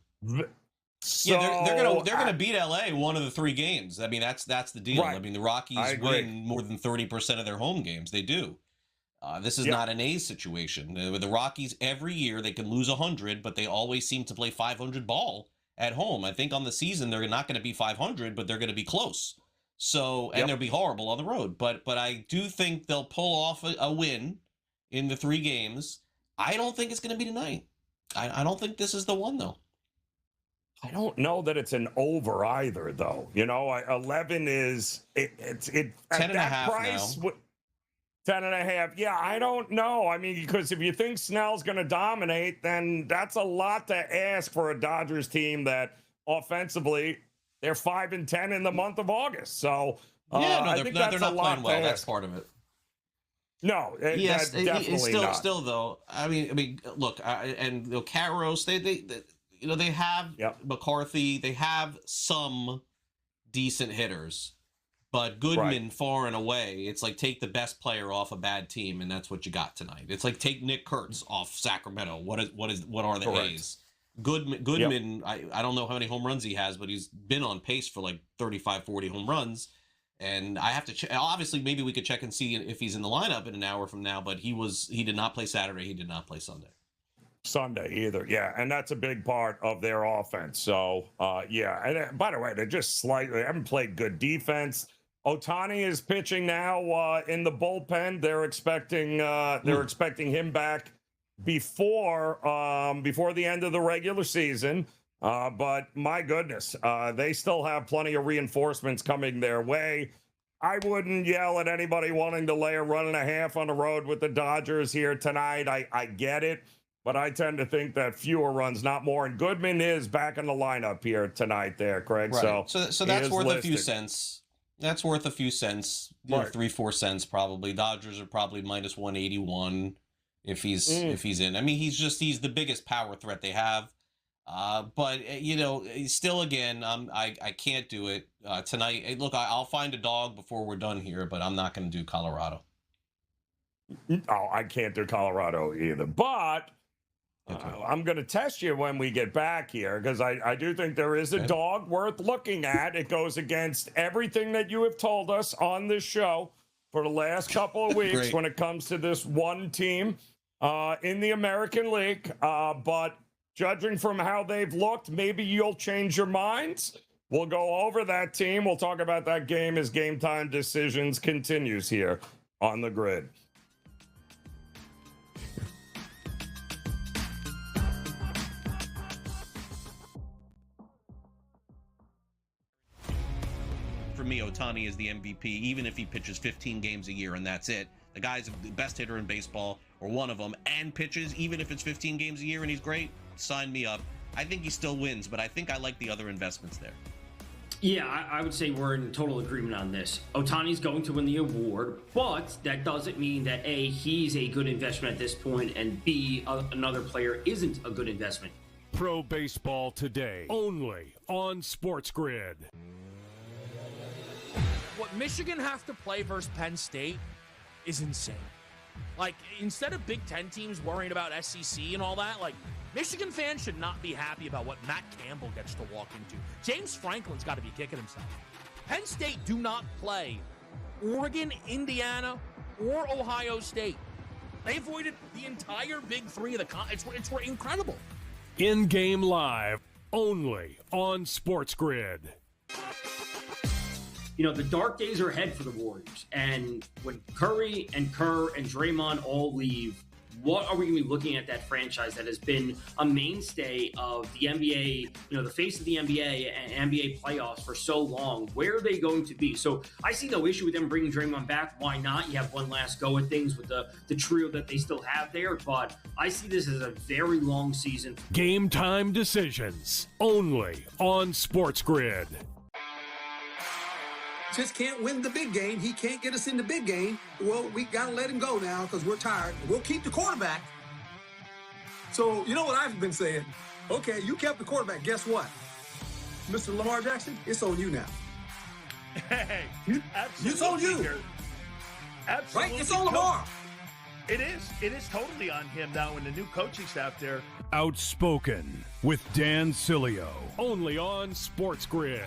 So, they're gonna beat LA one of the 3 games. I mean that's the deal. Right. I mean the Rockies win more than 30% of their home games. They do. This is not an A's situation. With the Rockies, every year they can lose 100, but they always seem to play 500 ball at home. I think on the season they're not going to be 500, but they're going to be close. So, and they'll be horrible on the road. But I do think they'll pull off a win in the 3 games. I don't think it's going to be tonight. I don't think this is the one, though. I don't know that it's an over either, though. 11 is it's 10 at and a half price. now. 10 and a half. Yeah, I don't know. I mean, because if you think Snell's going to dominate, then that's a lot to ask for a Dodgers team that offensively they're 5-10 in the month of August. So I think they're not playing well. That's part of it. No, yes, that's definitely not. Still though. I mean, look, and Carros, they have McCarthy. They have some decent hitters. But Goodman, far and away, it's like take the best player off a bad team, and that's what you got tonight. It's like take Nick Kurtz off Sacramento. What are the A's? Goodman, I don't know how many home runs he has, but he's been on pace for like 35, 40 home runs. And I have to check. Obviously, maybe we could check and see if he's in the lineup in an hour from now. But he did not play Saturday. He did not play Sunday either. Yeah, and that's a big part of their offense. So and by the way, they just slightly haven't played good defense. Ohtani is pitching now in the bullpen. They're expecting him back before the end of the regular season. But my goodness, they still have plenty of reinforcements coming their way. I wouldn't yell at anybody wanting to lay a 1.5 on the road with the Dodgers here tonight. I get it, but I tend to think that fewer runs, not more. And Goodman is back in the lineup here tonight there, Craig. Right. So that's worth a few cents. That's worth a few cents, 3-4 cents probably. Dodgers are probably minus 181 if he's in. I mean, he's the biggest power threat they have. But still, again, I can't do it tonight. Look, I'll find a dog before we're done here, but I'm not going to do Colorado. Oh, I can't do Colorado either. But I'm going to test you when we get back here because I do think there is a dog worth looking at. It goes against everything that you have told us on this show for the last couple of weeks when it comes to this one team in the American League. But judging from how they've looked, maybe you'll change your minds. We'll go over that team. We'll talk about that game as Game Time Decisions continues here on the Grid. For me, Ohtani is the MVP, even if he pitches 15 games a year and that's it. The guy's the best hitter in baseball, or one of them, and pitches, even if it's 15 games a year and he's great, sign me up. I think he still wins, but I think I like the other investments there. Yeah, I would say we're in total agreement on this. Ohtani's going to win the award, but that doesn't mean that A, he's a good investment at this point, and B, another player isn't a good investment. Pro Baseball Today, only on SportsGrid. What Michigan have to play versus Penn State is insane. Like, instead of Big Ten teams worrying about SEC and all that, like, Michigan fans should not be happy about what Matt Campbell gets to walk into. James Franklin's got to be kicking himself. Penn State do not play Oregon, Indiana, or Ohio State. They avoided the entire Big Three of the it's incredible. In-game live, only on SportsGrid. The dark days are ahead for the Warriors. And when Curry and Kerr and Draymond all leave, what are we going to be looking at that franchise that has been a mainstay of the NBA, the face of the NBA and NBA playoffs for so long? Where are they going to be? So I see no issue with them bringing Draymond back. Why not? You have one last go at things with the trio that they still have there. But I see this as a very long season. Game Time Decisions, only on SportsGrid. Just can't win the big game. He can't get us in the big game. Well, we got to let him go now because we're tired. We'll keep the quarterback. So, you know what I've been saying? Okay, you kept the quarterback. Guess what? Mr. Lamar Jackson, it's on you now. Hey, It's on you. Absolutely. Right? It's on Lamar. It is totally on him now when the new coaching staff there. Outspoken with Dan Cilio, only on SportsGrid.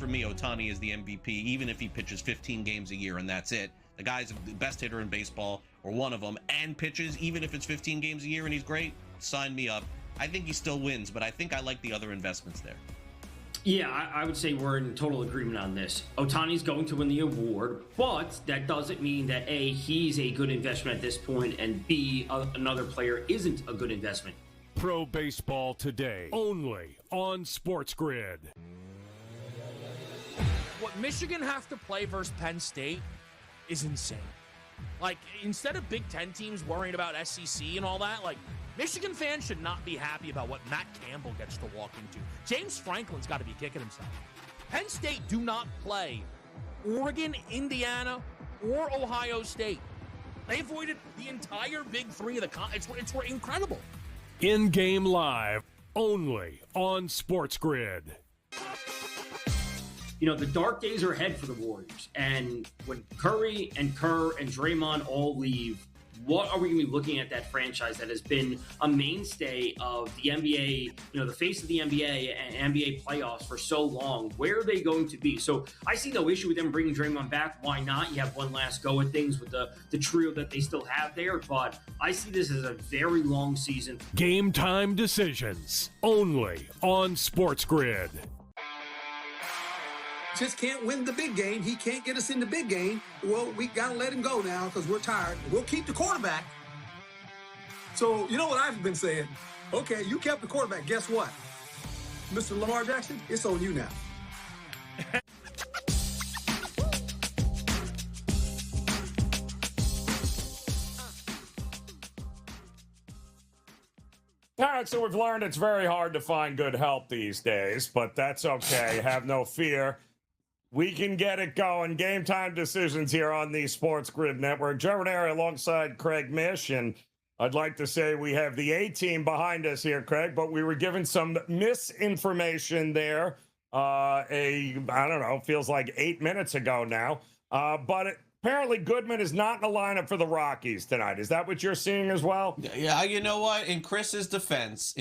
for me, Ohtani is the MVP, even if he pitches 15 games a year and that's it. The guy's the best hitter in baseball, or one of them, and pitches, even if it's 15 games a year and he's great, sign me up. I think he still wins, but I think I like the other investments there. Yeah, I would say we're in total agreement on this. Ohtani's going to win the award, but that doesn't mean that A, he's a good investment at this point, and B, another player isn't a good investment. Pro Baseball Today, only on SportsGrid. What Michigan have to play versus Penn State is insane. Like, instead of Big Ten teams worrying about SEC and all that, like, Michigan fans should not be happy about what Matt Campbell gets to walk into. James Franklin's got to be kicking himself. Penn State do not play Oregon, Indiana, or Ohio State. They avoided the entire Big Three of the conference. It's incredible. In-game live, only on SportsGrid. You know, the dark days are ahead for the Warriors. And when Curry and Kerr and Draymond all leave, what are we going to be looking at that franchise that has been a mainstay of the NBA, you know, the face of the NBA and NBA playoffs for so long? Where are they going to be? So I see no issue with them bringing Draymond back. Why not? You have one last go at things with the trio that they still have there. But I see this as a very long season. Game time decisions, only on SportsGrid. Just can't win the big game. He can't get us in the big game. Well, we got to let him go now because we're tired. We'll keep the quarterback. So, you know what I've been saying? Okay, you kept the quarterback. Guess what? Mr. Lamar Jackson, it's on you now. All right, so we've learned it's very hard to find good help these days, but that's okay. Have no fear. We can get it going. Game time decisions here on the SportsGrid Network. Joe Raineri alongside Craig Mish, and I'd like to say we have the A-team behind us here, Craig, but we were given some misinformation there. I don't know, feels like 8 minutes ago now. But apparently Goodman is not in the lineup for the Rockies tonight. Is that what you're seeing as well? Yeah, you know what? In Chris's defense,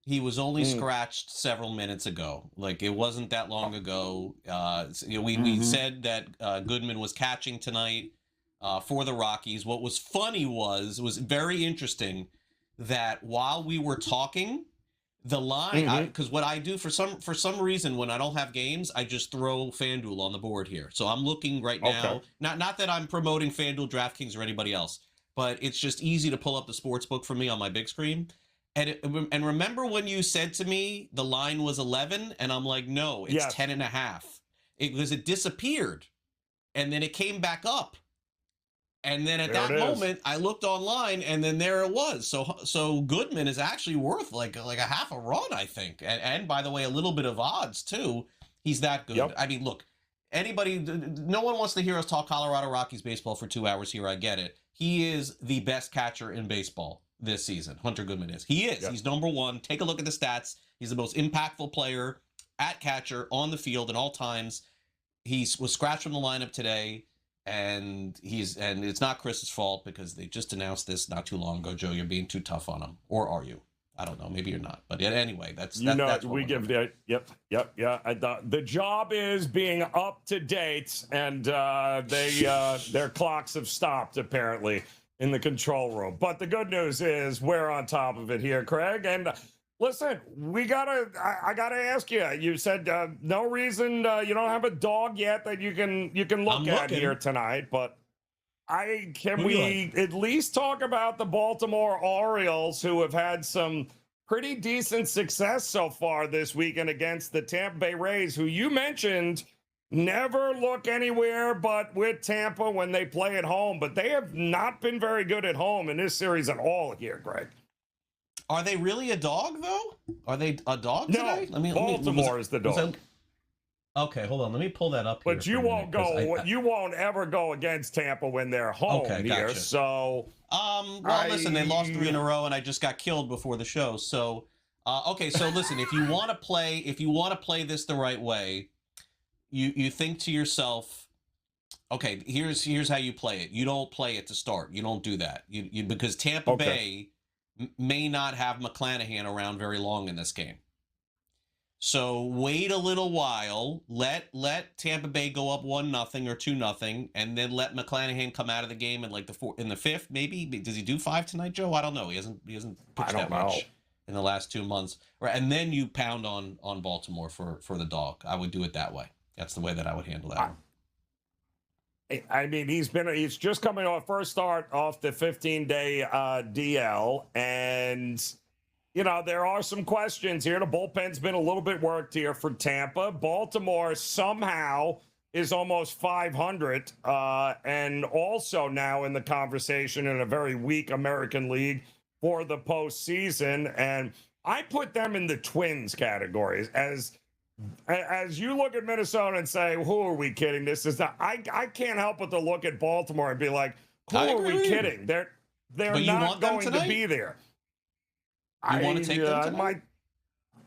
he was only scratched several minutes ago. Like, it wasn't that long ago. We said that Goodman was catching tonight for the Rockies. What was funny was very interesting that while we were talking, the line, because what I do for some reason when I don't have games, I just throw FanDuel on the board here. So I'm looking right now. Not that I'm promoting FanDuel, DraftKings, or anybody else, but it's just easy to pull up the sports book for me on my big screen. And remember when you said to me the line was 11, and I'm like, no, it's 10.5. Because it disappeared, and then it came back up, and then at that moment I looked online, and then there it was. So Goodman is actually worth like a half a run, I think, and by the way, a little bit of odds too. He's that good. Yep. I mean, look, no one wants to hear us talk Colorado Rockies baseball for 2 hours here. I get it. He is the best catcher in baseball this season. Hunter Goodman is. He is. Yep. He's number one. Take a look at the stats. He's the most impactful player at catcher on the field at all times. He was scratched from the lineup today, and it's not Chris's fault because they just announced this not too long ago. Joe, you're being too tough on him, or are you? I don't know. Maybe you're not. But anyway, that's what we give the the job is being up to date, and their clocks have stopped apparently in the control room. But the good news is we're on top of it here, Craig. And listen, I gotta ask you. You said no reason you don't have a dog yet that you can look at here tonight, but can we at least talk about the Baltimore Orioles, who have had some pretty decent success so far this weekend against the Tampa Bay Rays, who you mentioned never look anywhere but with Tampa when they play at home, but they have not been very good at home in this series at all here, Greg. Are they really a dog, though? Are they a dog today? Baltimore is the dog. Okay, hold on. Let me pull that up here. But you won't go. You won't ever go against Tampa when they're home here. Gotcha. So, listen, they lost 3 in a row, and I just got killed before the show. So, okay. So listen, if you want to play this the right way, you think to yourself, okay, here's how you play it. You don't play it to start. You don't do that. You because Tampa Bay may not have McClanahan around very long in this game. So wait a little while. Let Tampa Bay go up 1-0 or 2-0, and then let McClanahan come out of the game in like in the fifth. Maybe does he do 5 tonight, Joe? I don't know. He hasn't pitched that much in the last 2 months. Right, and then you pound on Baltimore for the dog. I would do it that way. That's the way that I would handle that. I mean, he's just coming off first start off the 15-day DL, and you know, there are some questions here. The bullpen's been a little bit worked here for Tampa. Baltimore somehow is almost 500 and also now in the conversation in a very weak American League for the postseason. And I put them in the Twins categories. As you look at Minnesota and say, who are we kidding? This is not, I can't help but to look at Baltimore and be like, who are we kidding? They're not going to be there. You want to take them tonight?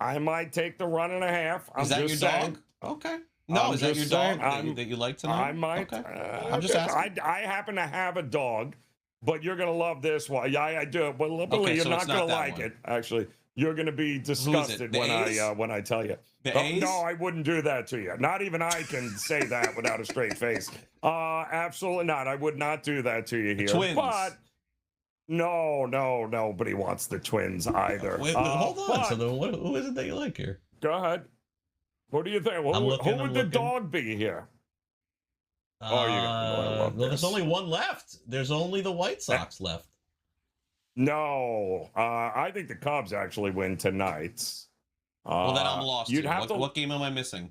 I might take the 1.5. Is that your dog? Okay. No, is that your dog that you like tonight? I might. Okay. I'm just asking. I happen to have a dog, but you're going to love this one. Yeah, I do. But literally, you're not going to like it. Actually, you're going to be disgusted when I tell you. No, I wouldn't do that to you. Not even I can say that without a straight face. Absolutely not. I would not do that to you here. Twins. But no, nobody wants the Twins either. Wait, hold on. So then who is it that you like here? Go ahead. What do you think? Who would the dog be here? Well, there's only one left. There's only the White Sox left. No, I think the Cubs actually win tonight. Well, then I'm lost. What game am I missing?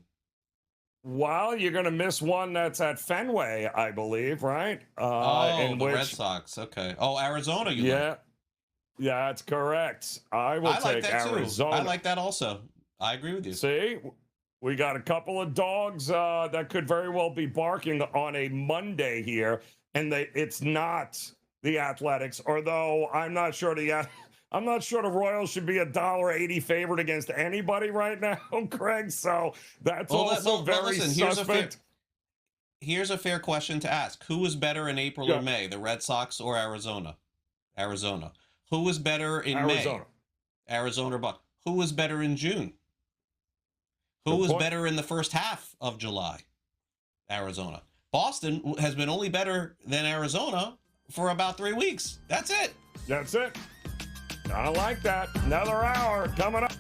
Well, you're going to miss one that's at Fenway, I believe, right? The Red Sox. Okay. Oh, Arizona. Yeah, that's correct. I will take that Arizona. Too. I like that also. I agree with you. See, we got a couple of dogs that could very well be barking on a Monday here, and it's not the Athletics. Although I'm not sure the Royals should be $1.80 favorite against anybody right now, Craig. So that's very suspect. Here's a fair question to ask: who was better in April or May, the Red Sox or Arizona? Arizona. Who was better in May? Arizona or Buck. Who was better in June? Who was better in the first half of July? Arizona. Boston has been only better than Arizona for about 3 weeks. That's it. That's it. I like that. Another hour coming up.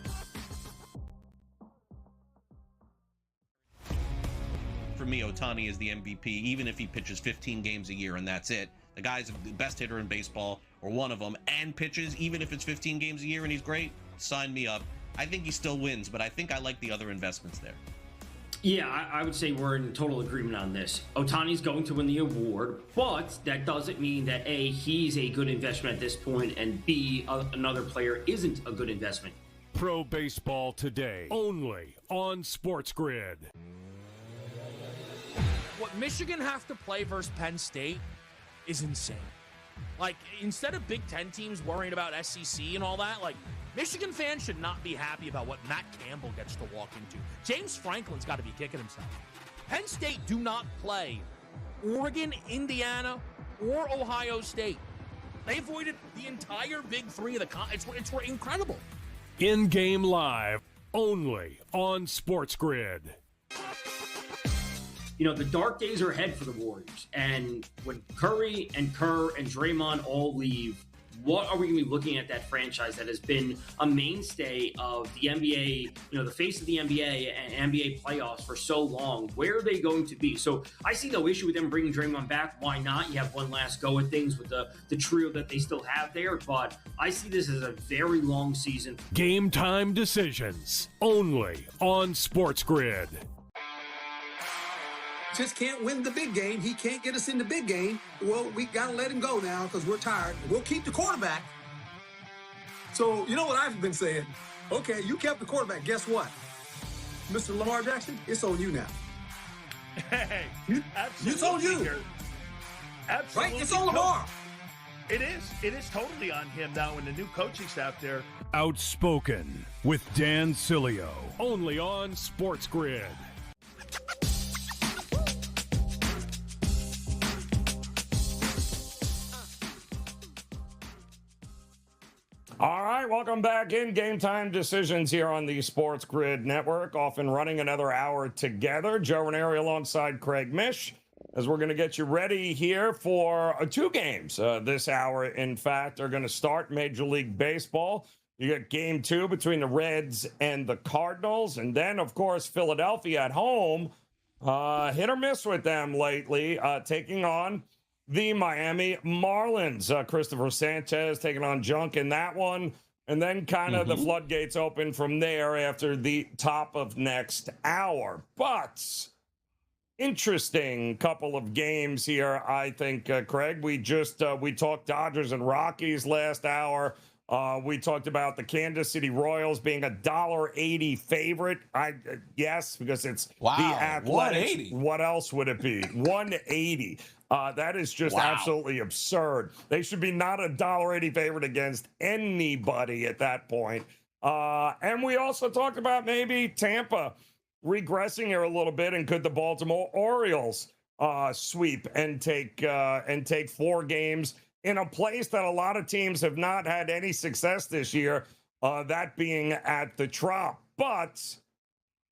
For me, Ohtani is the MVP, even if he pitches 15 games a year and that's it. The guy's the best hitter in baseball, or one of them, and pitches, even if it's 15 games a year and he's great. Sign me up. I think he still wins, but I think I like the other investments there. Yeah, I would say we're in total agreement on this. Ohtani's going to win the award, but that doesn't mean that A, he's a good investment at this point, and B, another player isn't a good investment. Pro Baseball Today, only on SportsGrid. What Michigan have to play versus Penn State is insane. Like, instead of Big Ten teams worrying about SEC and all that, like, Michigan fans should not be happy about what Matt Campbell gets to walk into. James Franklin's got to be kicking himself. Penn State do not play Oregon, Indiana, or Ohio State. They avoided the entire Big Three of the it's incredible. In-game live, only on SportsGrid. You know, the dark days are ahead for the Warriors. And when Curry and Kerr and Draymond all leave, what are we going to be looking at that franchise that has been a mainstay of the NBA, you know, the face of the NBA and NBA playoffs for so long? Where are they going to be? So I see no issue with them bringing Draymond back. Why not? You have one last go at things with the trio that they still have there. But I see this as a very long season. Game time decisions, only on SportsGrid. Just can't win the big game. He can't get us in the big game. Well, we got to let him go now because we're tired. We'll keep the quarterback. So, you know what I've been saying? Okay, you kept the quarterback. Guess what? Mr. Lamar Jackson, it's on you now. Hey, It's on you. Absolutely. Right? It's on Lamar. It is totally on him now when the new coaching staff there. Outspoken with Dan Cilio, only on SportsGrid. All right, welcome Welcome back in Game Time Decisions here on the Sports Grid Network. Off and running another hour together. Joe Raineri alongside Craig Mish, as we're going to get you ready here for two games this hour. In fact, are going to start Major League Baseball. You got game 2 between the Reds and the Cardinals. And then, of course, Philadelphia at home. Hit or miss with them lately, taking on the Miami Marlins. Christopher Sanchez taking on Junk in that one. And then kind of the floodgates open from there after the top of next hour. But interesting couple of games here, I think, Craig. We talked Dodgers and Rockies last hour. We talked about the Kansas City Royals being $1.80 favorite. Yes, because it's the Athletics. 180. What else would it be? 180. That is just absolutely absurd. They should be not $1.80 favorite against anybody at that point. And we also talked about maybe Tampa regressing here a little bit, and could the Baltimore Orioles sweep and take 4 games in a place that a lot of teams have not had any success this year, that being at the Trop. But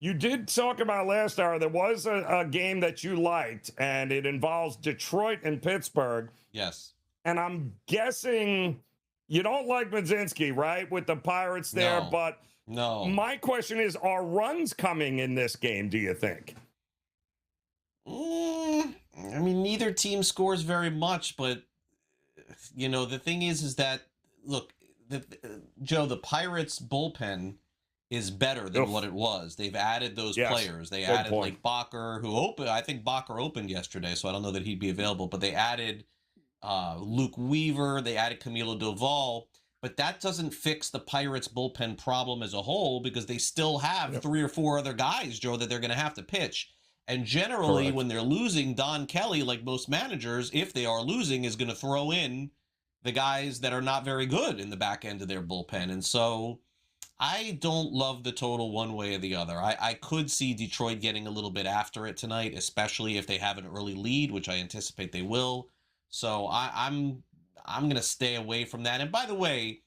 you did talk about last hour, there was a game that you liked, and it involves Detroit and Pittsburgh. Yes. And I'm guessing you don't like Mazinski, right, with the Pirates there? No. But No. my question is, are runs coming in this game, do you think? I mean, neither team scores very much, but you know, the thing is that, look, Joe, the Pirates bullpen is better than what it was. They've added those players. They added like Bacher, who opened. I think Bacher opened yesterday, so I don't know that he'd be available. But they added Luke Weaver. They added Camilo Doval. But that doesn't fix the Pirates bullpen problem as a whole, because they still have 3 or 4 other guys, Joe, that they're going to have to pitch. And generally, when they're losing, Don Kelly, like most managers, if they are losing, is going to throw in the guys that are not very good in the back end of their bullpen. And so I don't love the total one way or the other. I could see Detroit getting a little bit after it tonight, especially if they have an early lead, which I anticipate they will. So I'm going to stay away from that. And by the way,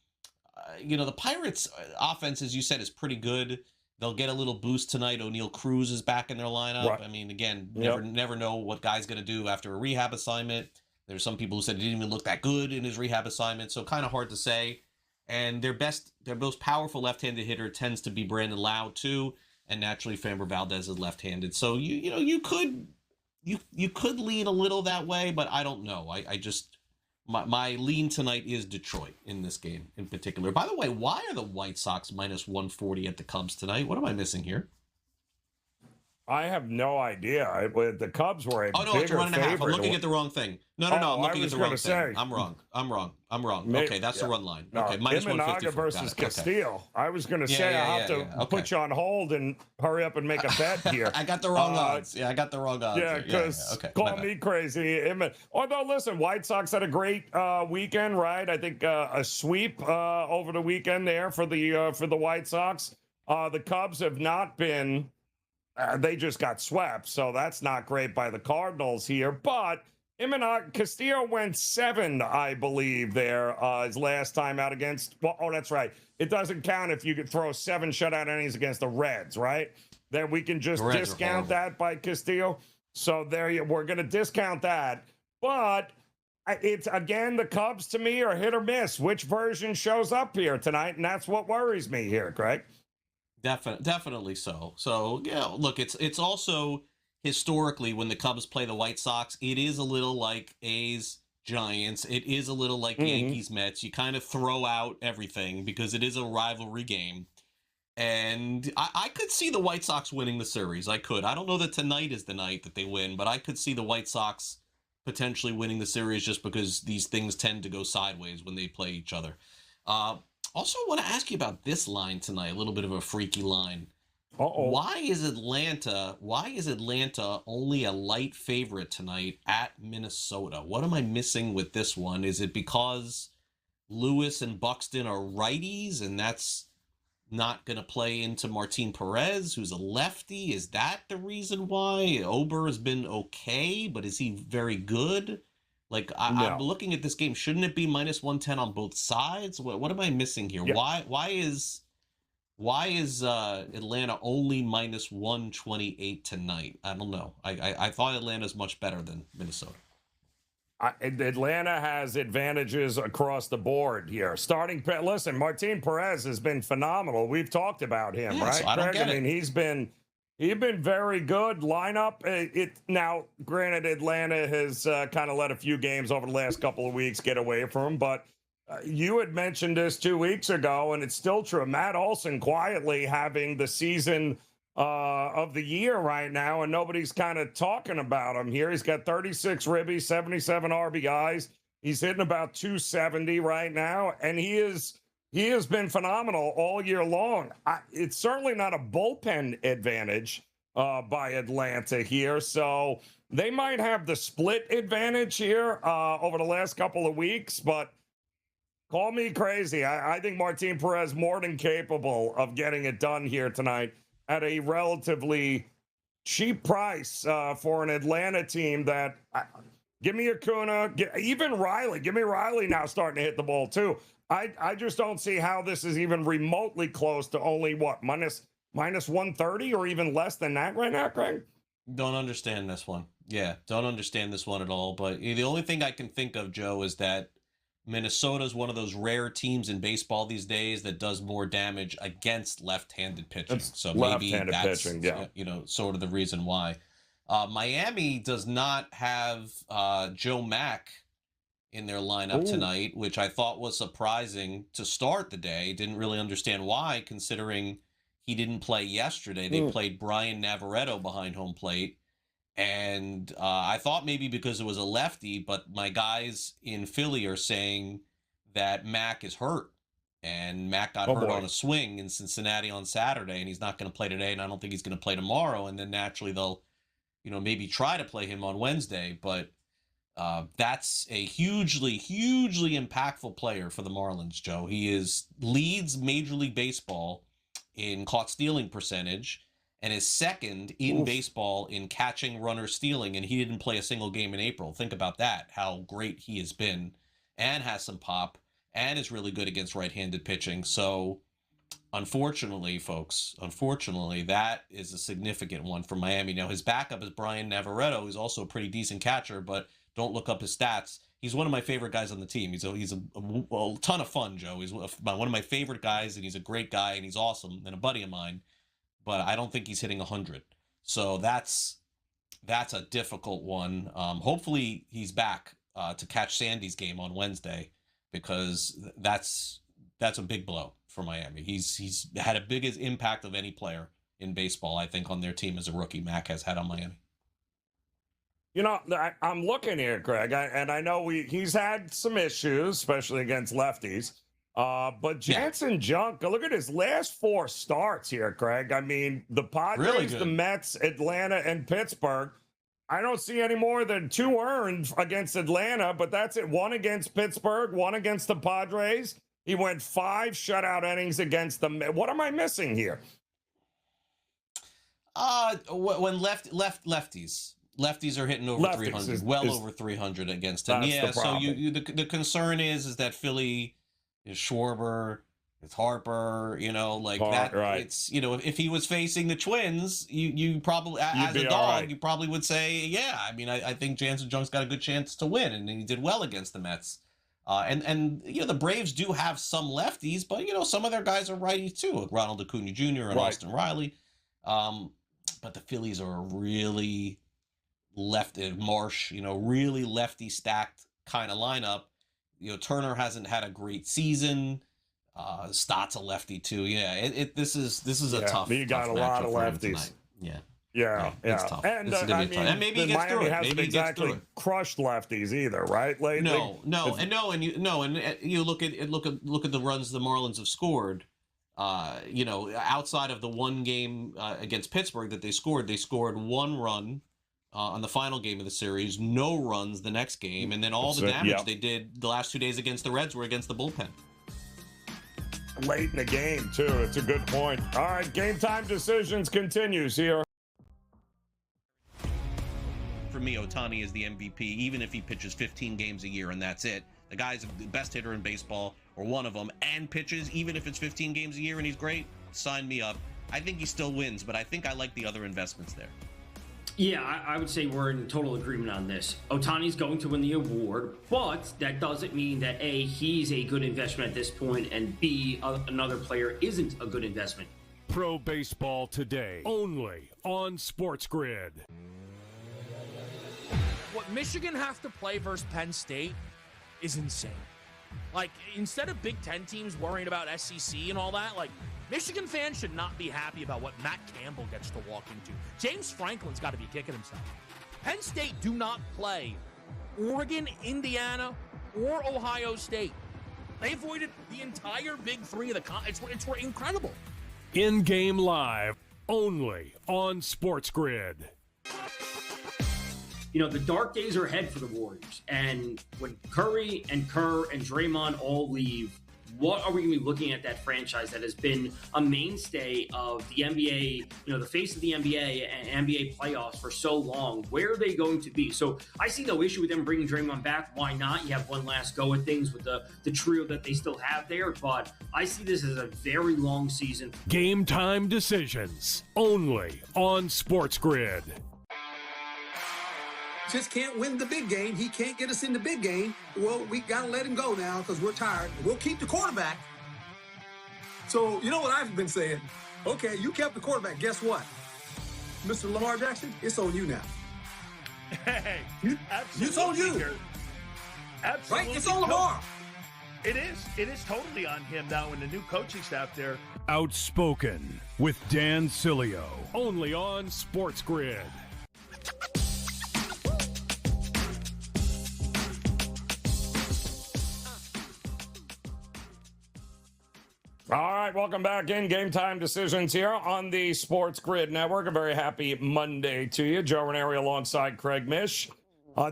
you know, the Pirates offense, as you said, is pretty good. They'll get a little boost tonight. O'Neal Cruz is back in their lineup. Right. I mean, again, never know what guy's going to do after a rehab assignment. There's some people who said he didn't even look that good in his rehab assignment, so kind of hard to say. And their most powerful left-handed hitter tends to be Brandon Lowe too, and naturally Framber Valdez is left-handed. So you could lean a little that way, but I don't know. I just my lean tonight is Detroit in this game in particular. By the way, why are the White Sox minus 140 at the Cubs tonight? What am I missing here? I have no idea. The Cubs were a no, it's 1.5. I'm looking at the wrong thing. No, I'm looking at the wrong thing. I'm wrong. Okay, that's the run line. Okay, minus 150 versus Castillo. I was going to say I have to put you on hold and hurry up and make a bet here. I got the wrong odds. Yeah, I got the wrong odds. Yeah, because call me crazy. Although, listen, White Sox had a great weekend, right? I think a sweep over the weekend there for the White Sox. The Cubs have not been. They just got swept, so that's not great by the Cardinals here. But Castillo went 7, I believe, there his last time out against. Well, that's right. It doesn't count if you could throw 7 shutout innings against the Reds, right? Then we can just discount that by Castillo. So we're going to discount that. But it's, again, the Cubs to me are hit or miss. Which version shows up here tonight? And that's what worries me here, Craig. Definitely so. So, yeah, look, it's also historically when the Cubs play the White Sox, it is a little like A's, Giants. It is a little like Yankees, Mets. You kind of throw out everything because it is a rivalry game. And I could see the White Sox winning the series. I could. I don't know that tonight is the night that they win, but I could see the White Sox potentially winning the series just because these things tend to go sideways when they play each other. Also, I want to ask you about this line tonight, a little bit of a freaky line. Why is Atlanta only a light favorite tonight at Minnesota? What am I missing with this one? Is it because Lewis and Buxton are righties and that's not going to play into Martin Perez, who's a lefty? Is that the reason why? Ober has been okay, but is he very good? Like, No. I'm looking at this game. Shouldn't it be minus 110 on both sides? What am I missing here? Yeah. Why is Atlanta only minus 128 tonight? I don't know. I thought Atlanta's much better than Minnesota. Atlanta has advantages across the board here. Listen, Martin Perez has been phenomenal. We've talked about him, right? So I don't get it. I mean, he's been very good. Lineup. Now, granted, Atlanta has kind of let a few games over the last couple of weeks get away from him, but you had mentioned this 2 weeks ago, and it's still true. Matt Olson quietly having the season of the year right now, and nobody's kind of talking about him here. He's got 36 ribbies, 77 RBIs. He's hitting about 270 right now, and he has been phenomenal all year long. It's certainly not a bullpen advantage by Atlanta here, so they might have the split advantage here over the last couple of weeks, but call me crazy. I think Martin Perez more than capable of getting it done here tonight at a relatively cheap price for an Atlanta team that give me Acuna, even Riley. Give me Riley now starting to hit the ball too. I just don't see how this is even remotely close to only minus 130 or even less than that right now, Craig. Don't understand this one. Yeah, don't understand this one at all. But the only thing I can think of, Joe, is that Minnesota's one of those rare teams in baseball these days that does more damage against left-handed pitching. So maybe that's pitching, sort of the reason why. Miami does not have Joe Mack in their lineup tonight, which I thought was surprising to start the day. Didn't really understand why, considering he didn't play yesterday. They played Brian Navarretto behind home plate. And I thought maybe because it was a lefty, but my guys in Philly are saying that Mack is hurt. And Mack got hurt on a swing in Cincinnati on Saturday, and he's not going to play today, and I don't think he's going to play tomorrow. And then naturally they'll, maybe try to play him on Wednesday. But that's a hugely, hugely impactful player for the Marlins, Joe. He leads Major League Baseball in caught stealing percentage, and is second in baseball in catching, runner stealing, and he didn't play a single game in April. Think about that, how great he has been, and has some pop, and is really good against right-handed pitching. So, unfortunately, folks, that is a significant one for Miami. Now, his backup is Brian Navarretto, who's also a pretty decent catcher, but don't look up his stats. He's one of my favorite guys on the team. He's a ton of fun, Joe. He's one of my favorite guys, and he's a great guy, and he's awesome, and a buddy of mine. But I don't think he's hitting 100. So that's a difficult one. Hopefully he's back to catch Sandy's game on Wednesday, because that's a big blow for Miami. He's had a biggest impact of any player in baseball, I think, on their team as a rookie. Mack has had on Miami. I'm looking here, Craig, and I know he's had some issues, especially against lefties. But Jansen Junk, look at his last 4 starts here, Craig. I mean, the Padres, really the Mets, Atlanta, and Pittsburgh. I don't see any more than 2 earned against Atlanta, but that's it. 1 against Pittsburgh, 1 against the Padres. He went 5 shutout innings against the Mets. What am I missing here? When lefties are hitting over 300, over 300 against him. Yeah, so the concern is that Philly is Schwarber, it's Harper, that. Right. It's if he was facing the Twins, you probably as a dog, right, you probably would say, yeah. I mean, I think Jansen Junk's got a good chance to win, and he did well against the Mets. And the Braves do have some lefties, but some of their guys are righties too, like Ronald Acuna Jr. and Austin Riley. But the Phillies are really Marsh, really lefty stacked kind of lineup. Turner hasn't had a great season. Stott's a lefty too. Yeah, this is a tough. You got tough a lot of lefties. Yeah, it's tough. And and maybe he gets through it. Hasn't exactly crushed lefties either, right? Lately? And you look at the runs the Marlins have scored. Outside of the one game against Pittsburgh that they scored 1 run on the final game of the series, no runs the next game, and then all the damage they did the last 2 days against the Reds were against the bullpen. Late in the game, too. It's a good point. All right, Game Time Decisions continues here. for me, Ohtani is the MVP, even if he pitches 15 games a year and that's it. The guy's the best hitter in baseball, or one of them, and pitches, even if it's 15 games a year and he's great, sign me up. I think he still wins, but I think I like the other investments there. Yeah, I would say we're in total agreement on this. Ohtani's going to win the award, but that doesn't mean that A, he's a good investment at this point, and B, another player isn't a good investment. Pro Baseball Today, only on SportsGrid. What Michigan have to play versus Penn State is insane. Like, instead of Big Ten teams worrying about SEC and all that, like, Michigan fans should not be happy about what Matt Campbell gets to walk into. James Franklin's got to be kicking himself. Penn State do not play Oregon, Indiana, or Ohio State. They avoided the entire Big Three of the it's incredible. In-game live, only on SportsGrid. You know, the dark days are ahead for the Warriors. And when Curry and Kerr and Draymond all leave, what are we going to be looking at that franchise that has been a mainstay of the NBA, you know, the face of the NBA and NBA playoffs for so long? Where are they going to be? So I see no issue with them bringing Draymond back. Why not? You have one last go at things with the trio that they still have there. But I see this as a very long season. Game time decisions, only on SportsGrid. Just can't win the big game. He can't get us in the big game. Well, we got to let him go now because we're tired. We'll keep the quarterback. So, you know what I've been saying? Okay, you kept the quarterback. Guess what? Mr. Lamar Jackson, it's on you now. Hey, It's on you. Absolutely. Right? It's on Lamar. It is totally on him now and the new coaching staff there. Outspoken with Dan Cilio, only on SportsGrid. All right, welcome back in Game Time Decisions here on the SportsGrid Network. A very happy Monday to you. Joe Raineri alongside Craig Mish.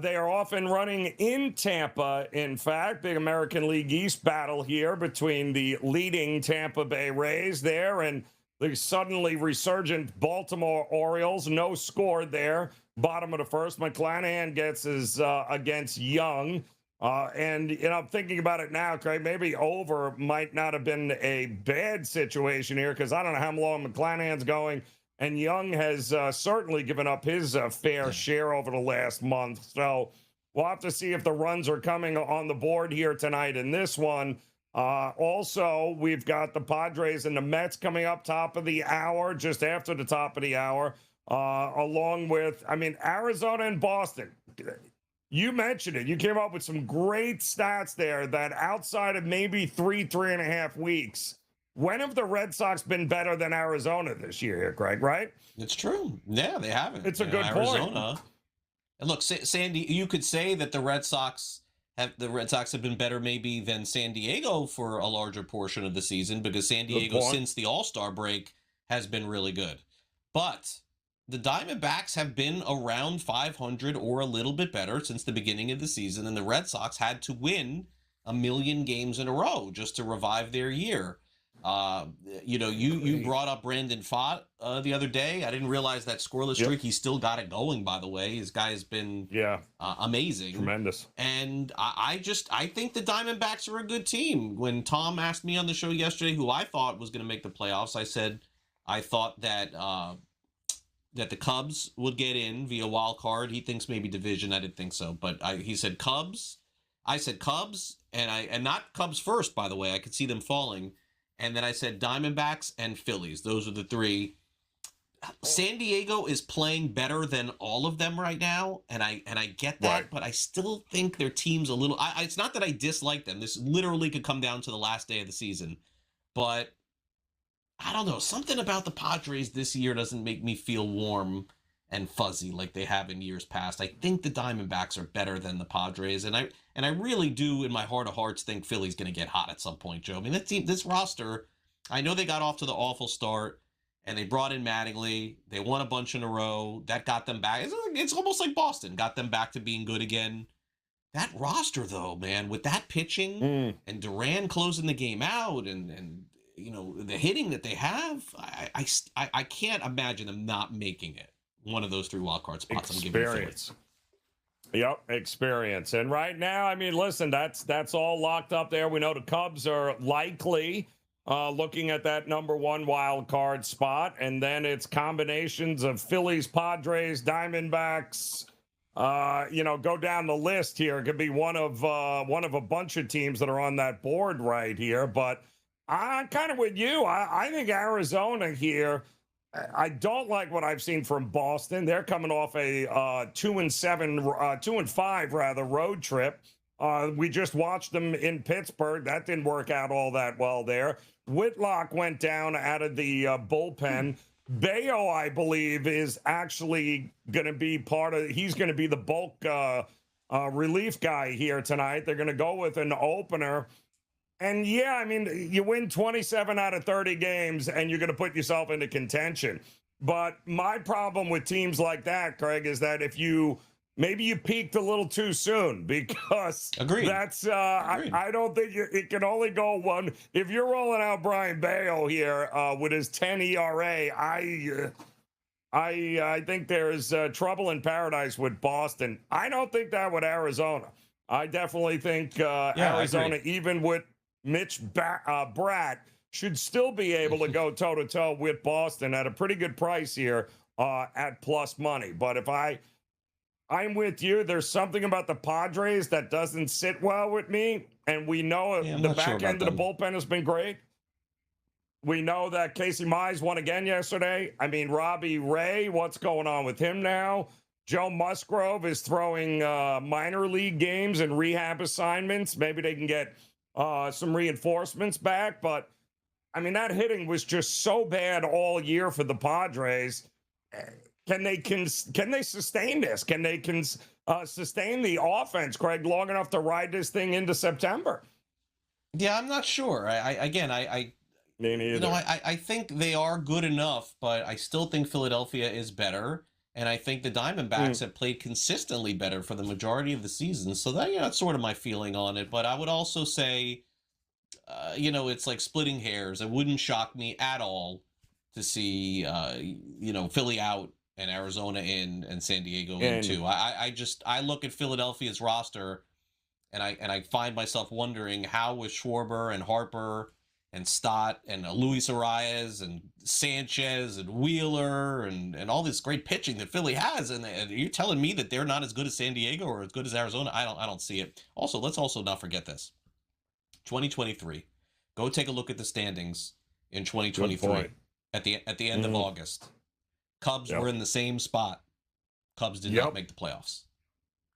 They are off and running in Tampa, in fact. Big American League East battle here between the leading Tampa Bay Rays there and the suddenly resurgent Baltimore Orioles. No score there. Bottom of the first. McClanahan gets his against Young. And, you know, thinking about it now, Craig, maybe over might not have been a bad situation here because I don't know how long McClanahan's going. And Young has certainly given up his fair share over the last month. So we'll have to see if the runs are coming on the board here tonight in this one. Also, we've got the Padres and the Mets coming up top of the hour, just after the top of the hour, along with, Arizona and Boston. You mentioned it. You came up with some great stats there that outside of maybe 3.5 weeks, when have the Red Sox been better than Arizona this year here, Craig, right? It's true. Yeah, they haven't. It's a good Arizona. point. And look, Sandy, you could say that the Red Sox have been better maybe than San Diego for a larger portion of the season because San Diego, since the All-Star break, has been really good. But the Diamondbacks have been around 500 or a little bit better since the beginning of the season, and the Red Sox had to win 1 million games in a row just to revive their year. You brought up Brandon Pfaadt the other day. I didn't realize that scoreless streak. He still got it going, by the way. His guy has been amazing. Tremendous. And I think the Diamondbacks are a good team. When Tom asked me on the show yesterday who I thought was going to make the playoffs, I said I thought that the Cubs would get in via wild card. He thinks maybe division. I didn't think so. But he said Cubs. I said Cubs, and not Cubs first, by the way. I could see them falling. And then I said Diamondbacks and Phillies. Those are the three. San Diego is playing better than all of them right now, and I get that, right. But I still think their team's a little. It's not that I dislike them. This literally could come down to the last day of the season, but I don't know. Something about the Padres this year doesn't make me feel warm and fuzzy like they have in years past. I think the Diamondbacks are better than the Padres, and I really do, in my heart of hearts, think Philly's going to get hot at some point, Joe. I mean, this roster, I know they got off to the awful start, and they brought in Mattingly. They won a bunch in a row. That got them back. It's almost like Boston, got them back to being good again. That roster, though, man, with that pitching and Duran closing the game out and you know, the hitting that they have, I can't imagine them not making it. One of those three wild card spots. I'm giving Philly. Yep, experience. And right now, I mean, listen, that's all locked up there. We know the Cubs are likely looking at that number one wild card spot, and then it's combinations of Phillies, Padres, Diamondbacks. Go down the list here. It could be one of a bunch of teams that are on that board right here. But I'm kind of with you. I think Arizona here. I don't like what I've seen from Boston. They're coming off a 2-5 road trip. We just watched them in Pittsburgh. That didn't work out all that well there. Whitlock went down out of the bullpen. Bayo, I believe, is actually going to be he's going to be the bulk relief guy here tonight. They're going to go with an opener. And yeah, I mean, you win 27 out of 30 games and you're going to put yourself into contention. But my problem with teams like that, Craig, is that if maybe you peaked a little too soon, because Agreed. That's I don't think it can only go one. If you're rolling out Brian Bayo here with his 10 ERA, I think there's trouble in paradise with Boston. I don't think that with Arizona. I definitely think Arizona, even with Mitch Bratt, should still be able to go toe-to-toe with Boston at a pretty good price here at plus money. But if I'm with you, there's something about the Padres that doesn't sit well with me. And we know the back end of the bullpen has been great. We know that Casey Mize won again yesterday. I mean, Robbie Ray, what's going on with him now? Joe Musgrove is throwing minor league games and rehab assignments. Maybe they can get some reinforcements back. But, I mean, that hitting was just so bad all year for the Padres. Can they sustain this? Can they sustain the offense, Craig, long enough to ride this thing into September? Yeah, I'm not sure. Me neither. I think they are good enough, but I still think Philadelphia is better. And I think the Diamondbacks have played consistently better for the majority of the season. So that's sort of my feeling on it. But I would also say, it's like splitting hairs. It wouldn't shock me at all to see, Philly out and Arizona in and San Diego in too. I look at Philadelphia's roster and I find myself wondering how with Schwarber and Harper and Stott and Luis Arias and Sanchez and Wheeler and all this great pitching that Philly has, and you're telling me that they're not as good as San Diego or as good as Arizona? I don't see it. Also, let's also not forget this. 2023. Go take a look at the standings in 2023 at the end of August. Cubs were in the same spot. Cubs did not make the playoffs.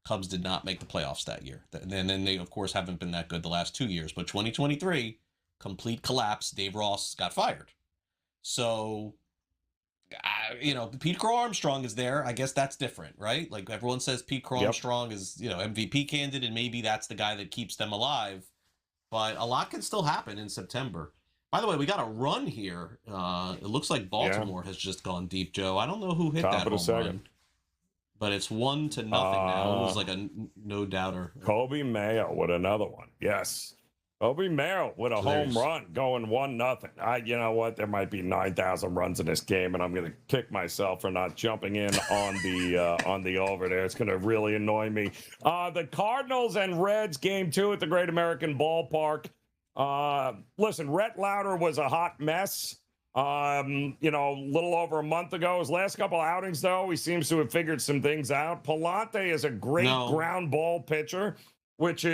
Cubs did not make the playoffs that year. And then they, of course, haven't been that good the last 2 years. But 2023, complete collapse. Dave Ross got fired. So, Pete Crow Armstrong is there. I guess that's different, right? Like everyone says Pete Crow Armstrong is, MVP candidate, and maybe that's the guy that keeps them alive. But a lot can still happen in September. By the way, we got a run here. It looks like Baltimore has just gone deep, Joe. I don't know who hit that home run. But it's 1-0 now. It was like a no-doubter. Kobe Mayo with another one. Yes. Kobe Mayo with a home run going 1-0. You know what? There might be 9,000 runs in this game, and I'm going to kick myself for not jumping in on the over there. It's going to really annoy me. The Cardinals and Reds game 2 at the Great American Ballpark. Listen, Rhett Lauder was a hot mess. A little over a month ago. His last couple outings, though, he seems to have figured some things out. Palante is a great ground ball pitcher, which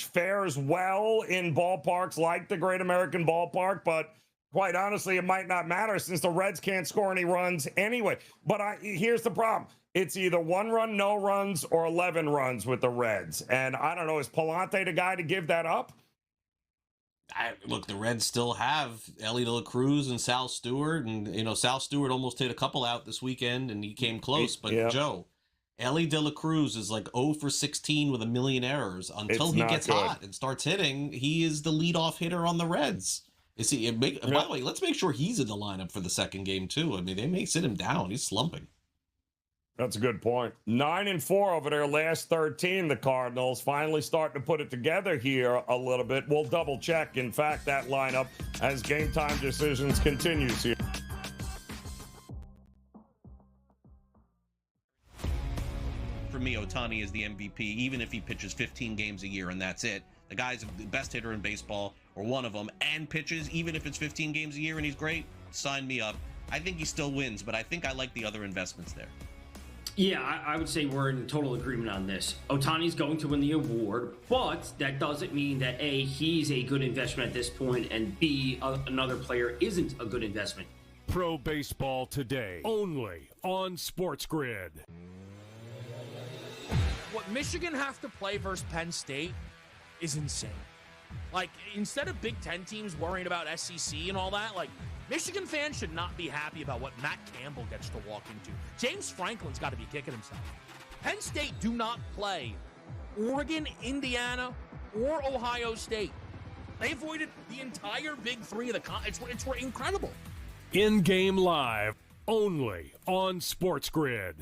fares well in ballparks like the Great American Ballpark, but quite honestly, it might not matter since the Reds can't score any runs anyway. But here's the problem. It's either 1 run, no runs, or 11 runs with the Reds. And I don't know, is Palante the guy to give that up? Look, the Reds still have Ellie De La Cruz and Sal Stewart, and Sal Stewart almost hit a couple out this weekend, and he came close. But Joe, Ellie De La Cruz is like 0 for 16 with a million errors. Until he gets hot and starts hitting, he is the leadoff hitter on the Reds. Is he? By the way, let's make sure he's in the lineup for the second game too. I mean, they may sit him down. He's slumping. That's a good point. 9-4 over their last 13, the Cardinals. Finally starting to put it together here a little bit. We'll double check, in fact, that lineup as Game Time Decisions continues here. for me, Ohtani is the MVP, even if he pitches 15 games a year and that's it. The guy's the best hitter in baseball, or one of them, and pitches, even if it's 15 games a year and he's great, sign me up. I think he still wins, but I think I like the other investments there. Yeah, I would say we're in total agreement on this. Ohtani's going to win the award, but that doesn't mean that A, he's a good investment at this point, and B, another player isn't a good investment. Pro Baseball Today, only on SportsGrid. What Michigan has to play versus Penn State is insane. Like, instead of Big Ten teams worrying about SEC and all that, like, Michigan fans should not be happy about what Matt Campbell gets to walk into. James Franklin's got to be kicking himself. Penn State do not play Oregon, Indiana, or Ohio State. They avoided the entire Big Three of the it's incredible. In-game live, only on SportsGrid.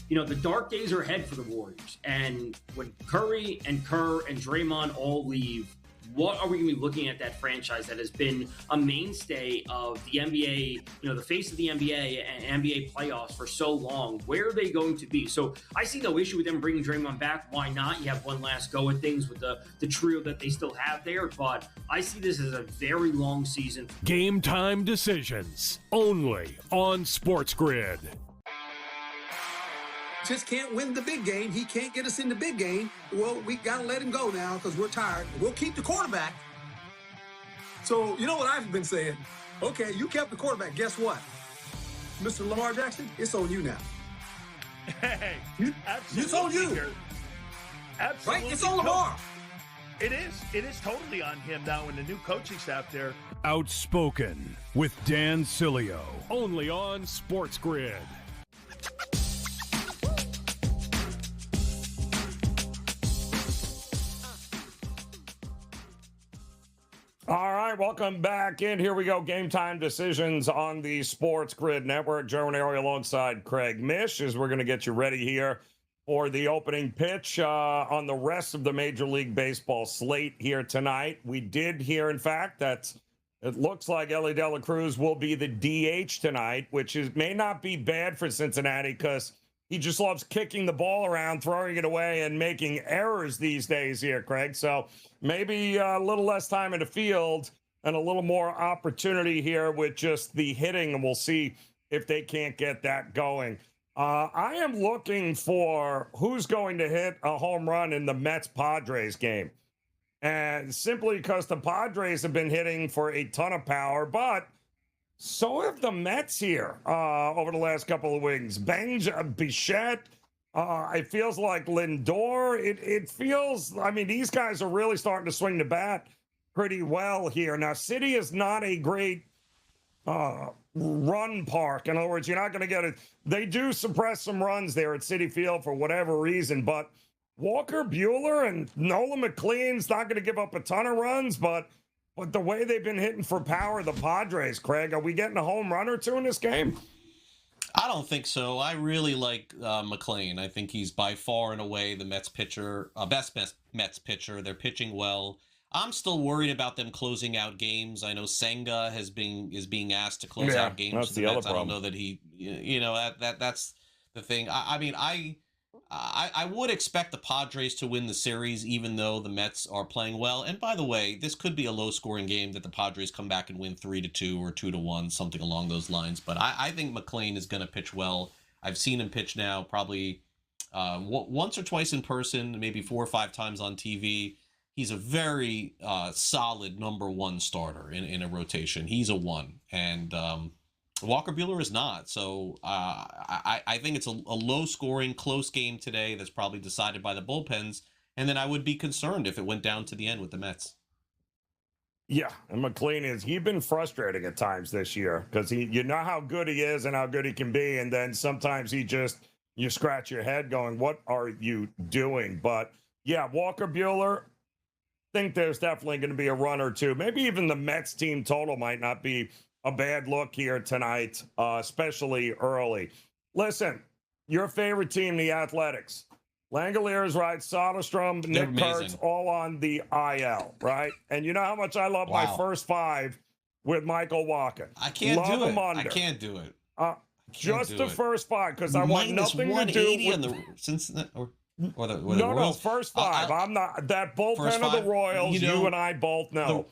You know, the dark days are ahead for the Warriors. And when Curry and Kerr and Draymond all leave, what are we going to be looking at that franchise that has been a mainstay of the NBA, you know, the face of the NBA and NBA playoffs for so long? Where are they going to be? So I see no issue with them bringing Draymond back. Why not? You have one last go at things with the trio that they still have there. But I see this as a very long season. Game time decisions, only on SportsGrid. Just can't win the big game. He can't get us in the big game. Well, we got to let him go now because we're tired. We'll keep the quarterback. So, you know what I've been saying? Okay, you kept the quarterback. Guess what? Mr. Lamar Jackson, it's on you now. Hey, absolutely. It's on you. Absolutely. Right? It's on Lamar. It is. It is totally on him now when the new coaching staff there. Outspoken with Dan Cilio, only on SportsGrid. All right, welcome back in. Here we go. Game time decisions on the SportsGrid Network. Joe Raineri alongside Craig Mish as we're going to get you ready here for the opening pitch on the rest of the Major League Baseball slate here tonight. We did hear, in fact, that it looks like Ellie De La Cruz will be the DH tonight, which may not be bad for Cincinnati because he just loves kicking the ball around, throwing it away, and making errors these days here, Craig. So maybe a little less time in the field and a little more opportunity here with just the hitting, and we'll see if they can't get that going. I am looking for who's going to hit a home run in the Mets-Padres game. And simply because the Padres have been hitting for a ton of power, but so have the Mets here over the last couple of weeks. Bichette, it feels like Lindor. It feels, I mean, these guys are really starting to swing the bat pretty well here. Now, City is not a great run park. In other words, you're not going to get it. They do suppress some runs there at Citi Field for whatever reason, but Walker Buehler and Nolan McLean's not going to give up a ton of runs, but the way they've been hitting for power, the Padres, Craig, are we getting a home run or two in this game? I don't think so. I really like McLean. I think he's by far and away the Mets pitcher, best Mets pitcher. They're pitching well. I'm still worried about them closing out games. I know Senga is being asked to close out games. That's the other problem. I don't know that he, that's the thing. I would expect the Padres to win the series, even though the Mets are playing well. And by the way, this could be a low-scoring game that the Padres come back and win 3-2 or 2-1, something along those lines. But I think McLean is going to pitch well. I've seen him pitch now probably once or twice in person, maybe 4 or 5 times on TV. He's a very solid number one starter in a rotation. He's a 1. And Walker Buehler is not. So I think it's a low-scoring, close game today that's probably decided by the bullpens. And then I would be concerned if it went down to the end with the Mets. Yeah, and McLean he's been frustrating at times this year because you know how good he is and how good he can be. And then sometimes you scratch your head going, what are you doing? But yeah, Walker Buehler, think there's definitely going to be a run or two. Maybe even the Mets team total might not be a bad look here tonight, especially early. Listen, your favorite team, the Athletics. Langoliers, right? Soderstrom, Nick Kurtz, all on the IL, right? And you know how much I love my first 5 with Michael Walker. I can't do it. I can't do it. Just the first 5, because I want Minus nothing to do 180 with on the Cincinnati or the no, Royals. first 5. I'm not that bullpen of the Royals. You and I both know.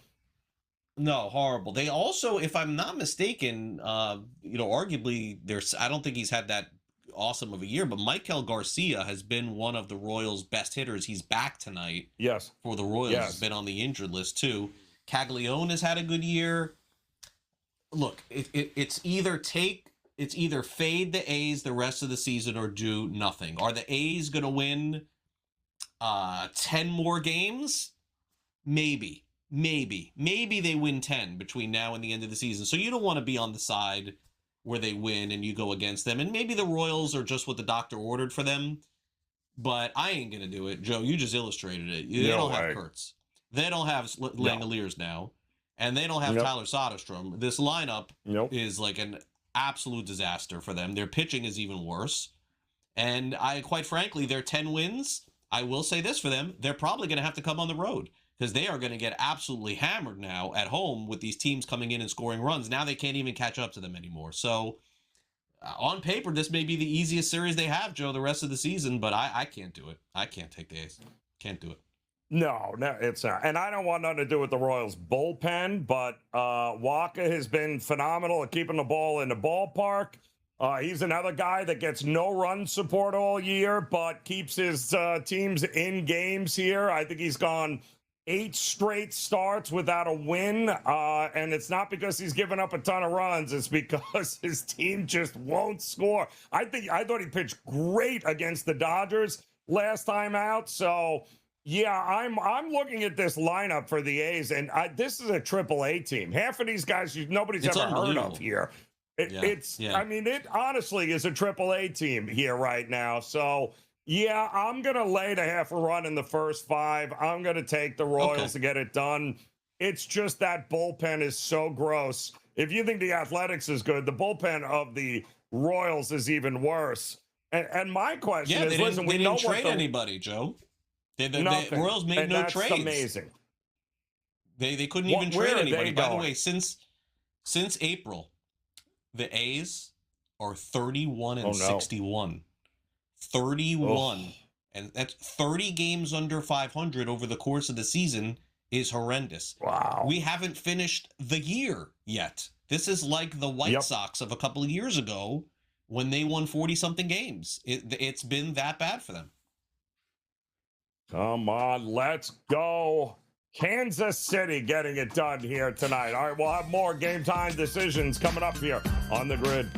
No, horrible. They also, if I'm not mistaken, arguably I don't think he's had that awesome of a year, but Michael Garcia has been one of the Royals' best hitters. He's back tonight. Yes. For the Royals. Yes. He's been on the injured list too. Caglione has had a good year. Look, it's either fade the A's the rest of the season or do nothing. Are the A's going to win 10 more games? Maybe they win 10 between now and the end of the season. So you don't want to be on the side where they win and you go against them. And maybe the Royals are just what the doctor ordered for them. But I ain't going to do it. Joe, you just illustrated it. They don't have Kurtz. They don't have Langoliers now. And they don't have Tyler Soderstrom. This lineup is like an absolute disaster for them. Their pitching is even worse. And quite frankly, their 10 wins, I will say this for them, they're probably going to have to come on the road because they are going to get absolutely hammered now at home with these teams coming in and scoring runs. Now they can't even catch up to them anymore. So on paper, this may be the easiest series they have, Joe, the rest of the season, but I can't do it. I can't take the A's. Can't do it. No, it's not. And I don't want nothing to do with the Royals bullpen, but Walker has been phenomenal at keeping the ball in the ballpark. He's another guy that gets no run support all year, but keeps his teams in games here. I think he's gone 8 straight starts without a win. And it's not because he's given up a ton of runs. It's because his team just won't score. I thought he pitched great against the Dodgers last time out. So yeah, I'm looking at this lineup for the A's, and this is a AAA team. Half of these guys nobody's ever heard of here. I mean, it honestly is a AAA team here right now. So yeah, I'm gonna lay the half a run in the first 5. I'm gonna take the Royals to get it done. It's just that bullpen is so gross. If you think the Athletics is good, the bullpen of the Royals is even worse. And my question is, listen, we didn't trade anybody, Joe. The Royals made no trades. That's amazing. They couldn't even trade anybody. By the way, since April, the A's are 31-61. 31. And that's 30 games under 500 over the course of the season is horrendous. Wow. We haven't finished the year yet. This is like the White Sox of a couple of years ago when they won 40-something games. It's been that bad for them. Come on, let's go. Kansas City getting it done here tonight. All right, we'll have more game time decisions coming up here on the grid.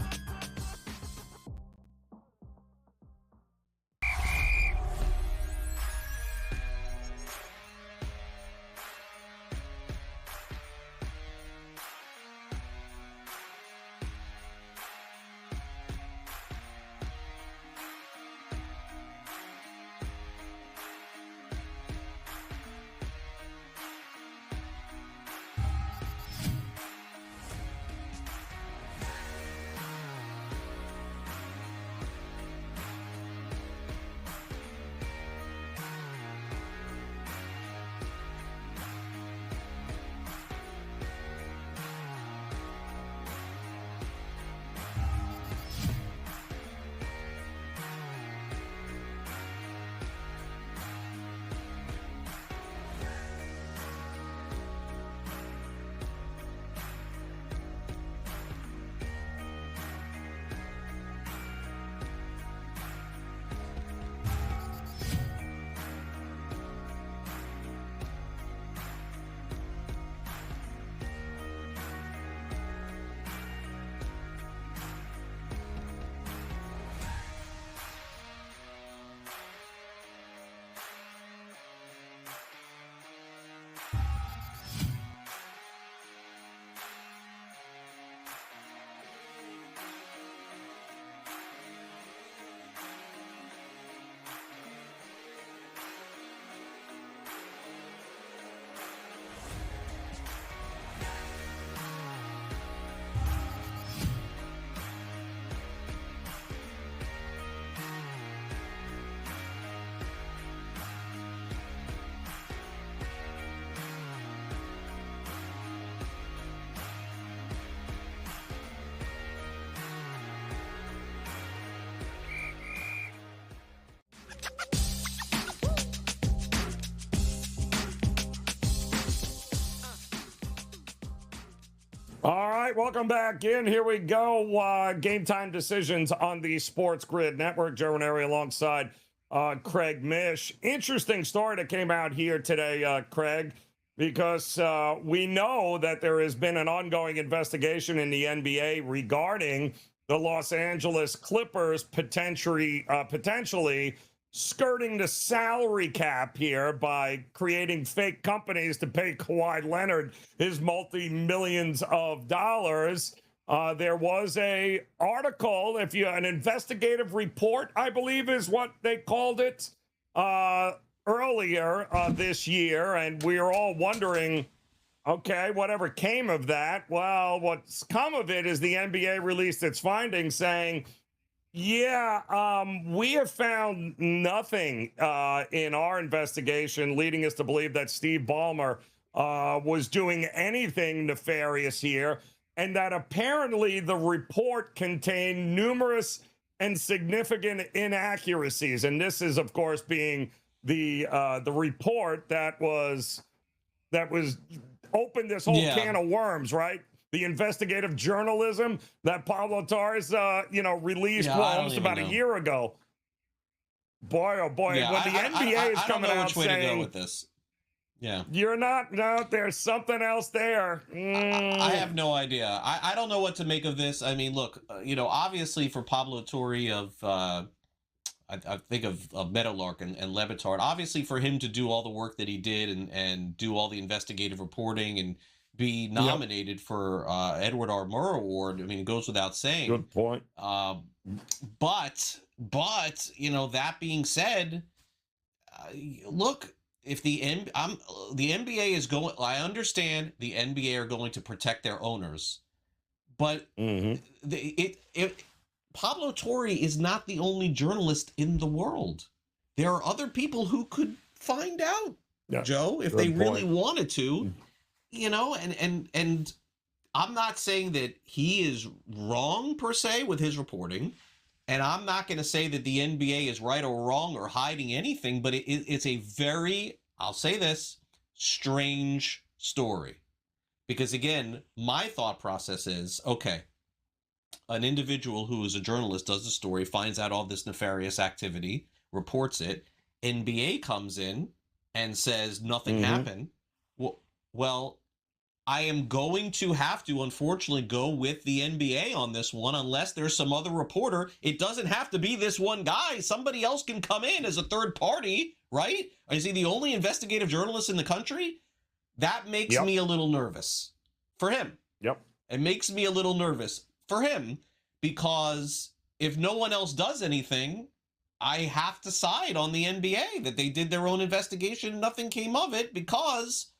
right, welcome back in. Here we go. Game time decisions on the Sports Grid Network. Joe Raineri alongside Craig Mish. Interesting story that came out here today, Craig, because we know that there has been an ongoing investigation in the NBA regarding the Los Angeles Clippers potentially skirting the salary cap here by creating fake companies to pay Kawhi Leonard his multi-millions of dollars. There was a article, an investigative report, I believe is what they called it, earlier this year, and we are all wondering, okay, whatever came of that? Well, what's come of it is the NBA released its findings saying, we have found nothing in our investigation leading us to believe that Steve Ballmer was doing anything nefarious here, and that apparently the report contained numerous and significant inaccuracies. And this is, of course, being the report that opened this whole can of worms, right? The investigative journalism that Pablo Torres, released almost about a year ago. Boy, oh boy, when the NBA is coming out saying, way to go with this. Yeah, you're not. No, there's something else there. I have no idea. I don't know what to make of this. I mean, look, obviously for Pablo Torre of, I think of Meadowlark and Levitard, obviously for him to do all the work that he did and do all the investigative reporting and be nominated for Edward R. Murrow Award, I mean, it goes without saying. Good point. But that being said, look, if the NBA is going, I understand the NBA are going to protect their owners, but Pablo Torre is not the only journalist in the world. There are other people who could find out, Joe, if they really wanted to. And I'm not saying that he is wrong per se with his reporting, and I'm not going to say that the NBA is right or wrong or hiding anything, but it's a very, I'll say this, strange story. Because again, my thought process is, okay, an individual who is a journalist does the story, finds out all this nefarious activity, reports it, NBA comes in and says nothing happened. Well, I am going to have to, unfortunately, go with the NBA on this one unless there's some other reporter. It doesn't have to be this one guy. Somebody else can come in as a third party, right? Is he the only investigative journalist in the country? That makes me a little nervous for him. Yep. It makes me a little nervous for him because if no one else does anything, I have to side on the NBA that they did their own investigation and nothing came of it, because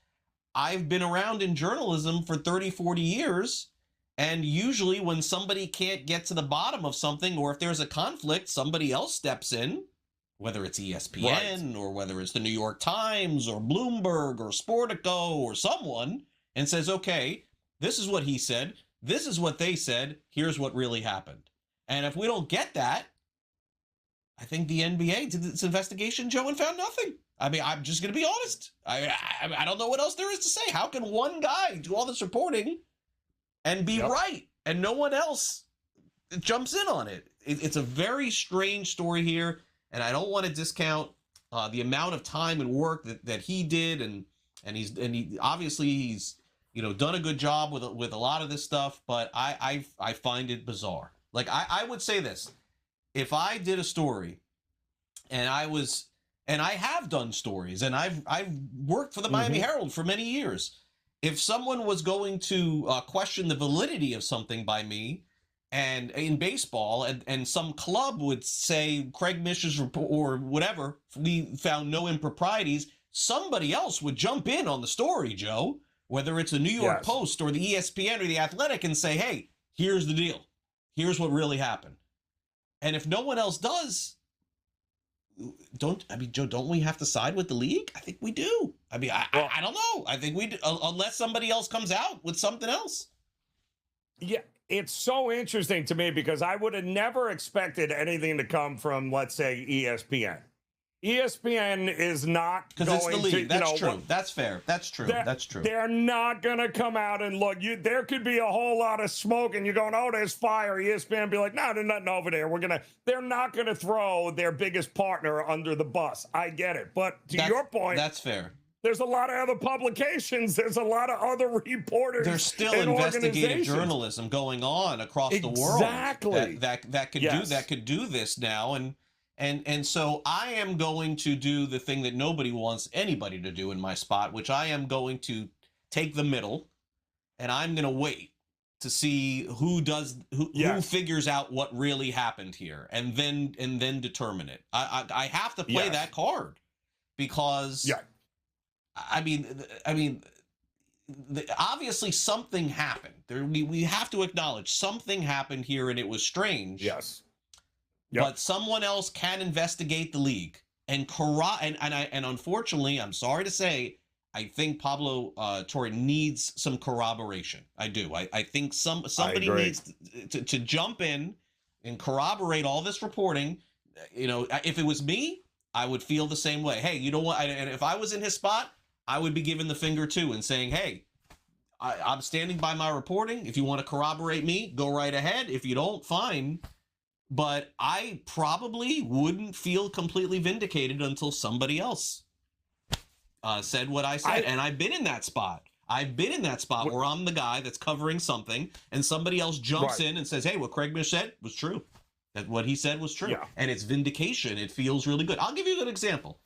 I've been around in journalism for 30, 40 years, and usually when somebody can't get to the bottom of something, or if there's a conflict, somebody else steps in, whether it's ESPN or whether it's the New York Times or Bloomberg or Sportico or someone, and says, okay, this is what he said, this is what they said, here's what really happened. And if we don't get that, I think the NBA did its investigation, Joe, and found nothing. I mean, I'm just going to be honest. I don't know what else there is to say. How can one guy do all this reporting and be right and no one else jumps in on it? It's a very strange story here, and I don't want to discount the amount of time and work that he did, and he obviously he's done a good job with a lot of this stuff, but I find it bizarre. Like I would say this: if I did a story and I have done stories, and I've worked for the Miami Herald for many years. If someone was going to question the validity of something by me, and in baseball, and some club would say Craig Mish's report or whatever, we found no improprieties, somebody else would jump in on the story, Joe, whether it's the New York Post or the ESPN or the Athletic, and say, hey, here's the deal. Here's what really happened. And if no one else does, Joe, don't we have to side with the league? I think we do. I mean, I don't know. I think we do, unless somebody else comes out with something else. Yeah, it's so interesting to me because I would have never expected anything to come from, let's say, ESPN. ESPN is not because going it's the league. to, That's true. That's fair. That's true. That's true. They're not going to come out and look. There could be a whole lot of smoke, and you're going, "Oh, there's fire." ESPN be like, "No, there's nothing over there." They're not going to throw their biggest partner under the bus. I get it, but to your point, that's fair. There's a lot of other publications. There's a lot of other reporters. There's still investigative journalism going on across the world. Exactly. That could do this now, and so I am going to do the thing that nobody wants anybody to do in my spot, which I am going to take the middle, and I'm going to wait to see who figures out what really happened here, and then determine it. I have to play that card because. Yeah. I mean, obviously something happened. We have to acknowledge something happened here, and it was strange. Yes. Yep. But someone else can investigate the league and unfortunately, I'm sorry to say, I think Pablo Torre needs some corroboration. I do. I think somebody needs to jump in and corroborate all this reporting. If it was me, I would feel the same way. Hey, you know what? And if I was in his spot, I would be giving the finger too and saying, hey, I'm standing by my reporting. If you want to corroborate me, go right ahead. If you don't, fine. But I probably wouldn't feel completely vindicated until somebody else said what I said. And I've been in that spot. Where I'm the guy that's covering something and somebody else jumps in and says, hey, what Craig Mish said was true. That what he said was true. Yeah. And it's vindication. It feels really good. I'll give you a good example.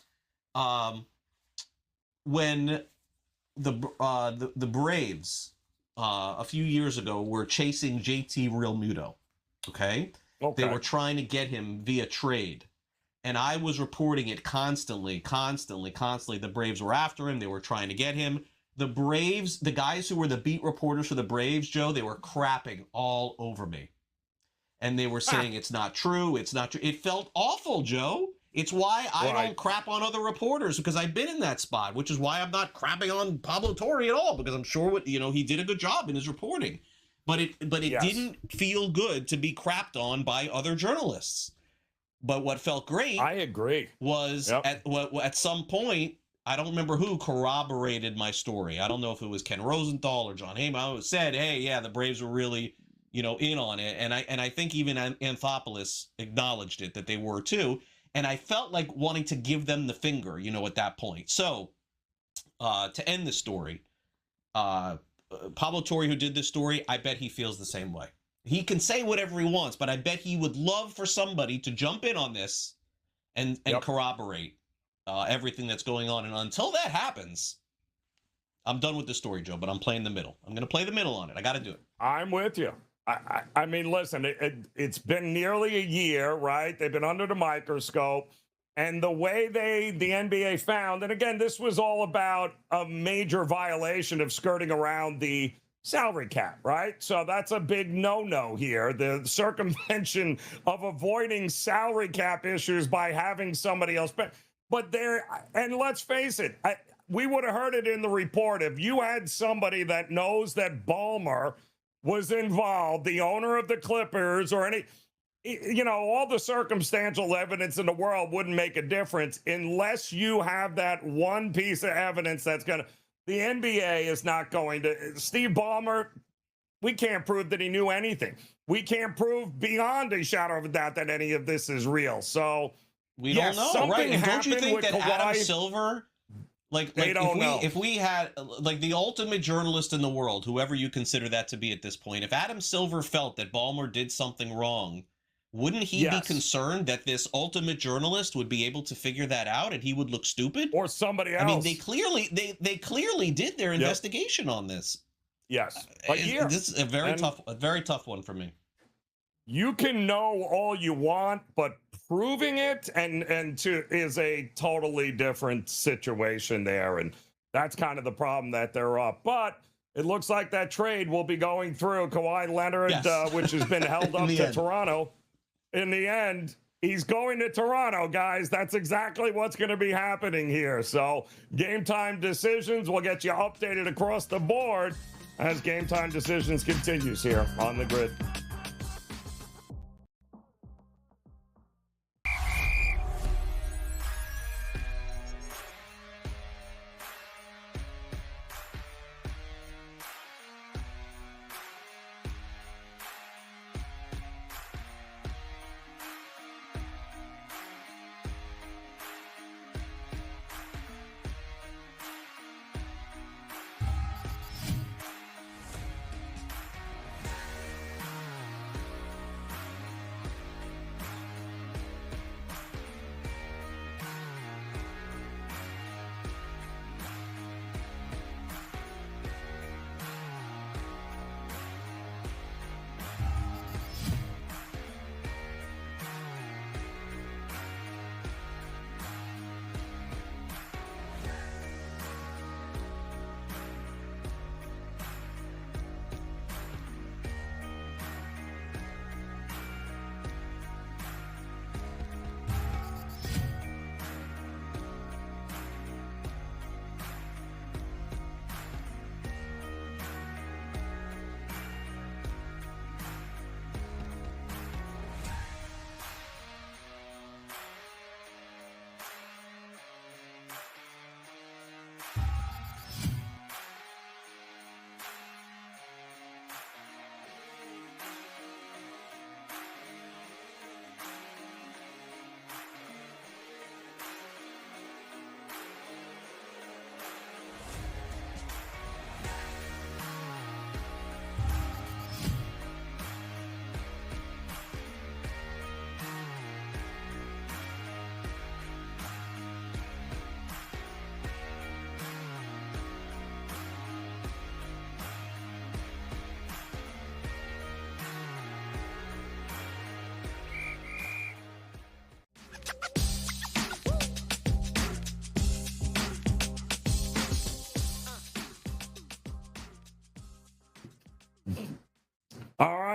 When the Braves a few years ago were chasing JT Realmuto, okay? They were trying to get him via trade, and I was reporting it constantly. The Braves were after him. They were trying to get him. The Braves, the guys who were the beat reporters for the Braves, Joe, they were crapping all over me, and they were saying it's not true. It's not true. It felt awful, Joe. It's why I don't crap on other reporters, because I've been in that spot, which is why I'm not crapping on Pablo Torre at all, because I'm sure he did a good job in his reporting. But it didn't feel good to be crapped on by other journalists. But what felt great, I agree, was at some point, I don't remember who corroborated my story. I don't know if it was Ken Rosenthal or John Heyman, said, hey, yeah, the Braves were really in on it. And I think even Anthopoulos acknowledged it, that they were too. And I felt like wanting to give them the finger, at that point. So, to end the story, Pablo Torre, who did this story, I bet he feels the same way. He can say whatever he wants, but I bet he would love for somebody to jump in on this and corroborate everything that's going on. And until that happens, I'm done with the story, Joe, but I'm playing the middle. I'm going to play the middle on it. I got to do it. I'm with you. I mean, listen, it's been nearly a year, right? They've been under the microscope. And the way the NBA found, and again, this was all about a major violation of skirting around the salary cap, right? So that's a big no-no here. The circumvention of avoiding salary cap issues by having somebody else. But and let's face it, we would have heard it in the report. If you had somebody that knows that Ballmer was involved, the owner of the Clippers, or all the circumstantial evidence in the world wouldn't make a difference unless you have that one piece of evidence that's going to. The NBA is not going to. Steve Ballmer, we can't prove that he knew anything. We can't prove beyond a shadow of a doubt that any of this is real. So we don't know, right? And don't you think that Adam Silver? If we had the ultimate journalist in the world, whoever you consider that to be at this point, if Adam Silver felt that Ballmer did something wrong, wouldn't he be concerned that this ultimate journalist would be able to figure that out and he would look stupid? Or somebody else. I mean, they clearly did their investigation on this. Yes. This is a very tough one for me. You can know all you want, but proving it is a totally different situation there. And that's kind of the problem that they're up. But it looks like that trade will be going through. Kawhi Leonard, which has been held up to Toronto. In the end, he's going to Toronto, guys. That's exactly what's going to be happening here. So Game Time Decisions will get you updated across the board as Game Time Decisions continues here on the Grid.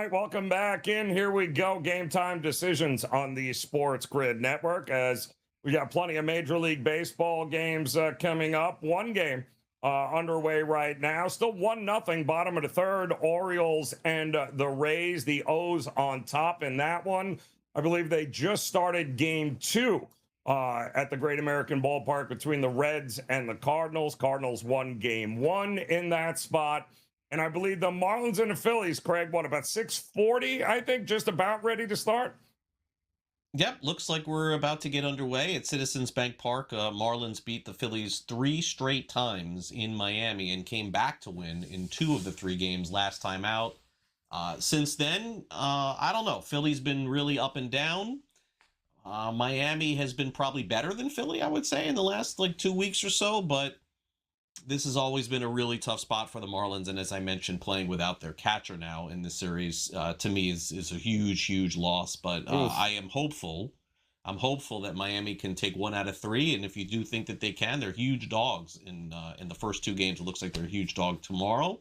right, welcome back in. Here we go. Game time decisions on the Sports Grid Network as we got plenty of Major League Baseball games coming up. One game underway right now. Still 1-0, bottom of the third. Orioles and the Rays, the O's on top in that one. I believe they just started game 2 at the Great American Ballpark between the Reds and the Cardinals. Cardinals won game 1 in that spot. And I believe the Marlins and the Phillies, Craig, what, about 6:40, I think, just about ready to start? Yep, looks like we're about to get underway at Citizens Bank Park. Marlins beat the Phillies 3 straight times in Miami and came back to win in 2 of the 3 games last time out. Since then, I don't know. Philly's been really up and down. Miami has been probably better than Philly, I would say, in the last 2 weeks or so, but this has always been a really tough spot for the Marlins, and as I mentioned, playing without their catcher now in the series, to me, is a huge loss, but I am hopeful. I'm hopeful that Miami can take 1 out of 3, and if you do think that they can, they're huge dogs in the first 2 games. It looks like they're a huge dog tomorrow,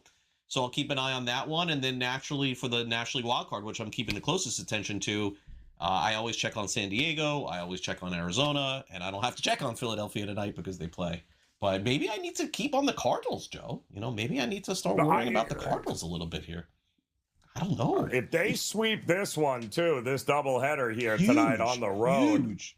so I'll keep an eye on that one, and then naturally for the National League wildcard, which I'm keeping the closest attention to, I always check on San Diego, I always check on Arizona, and I don't have to check on Philadelphia tonight because they play. But maybe I need to keep on the Cardinals, Joe. Maybe I need to start worrying about the Cardinals a little bit here. I don't know. If they sweep this one, too, this doubleheader here tonight on the road. Huge.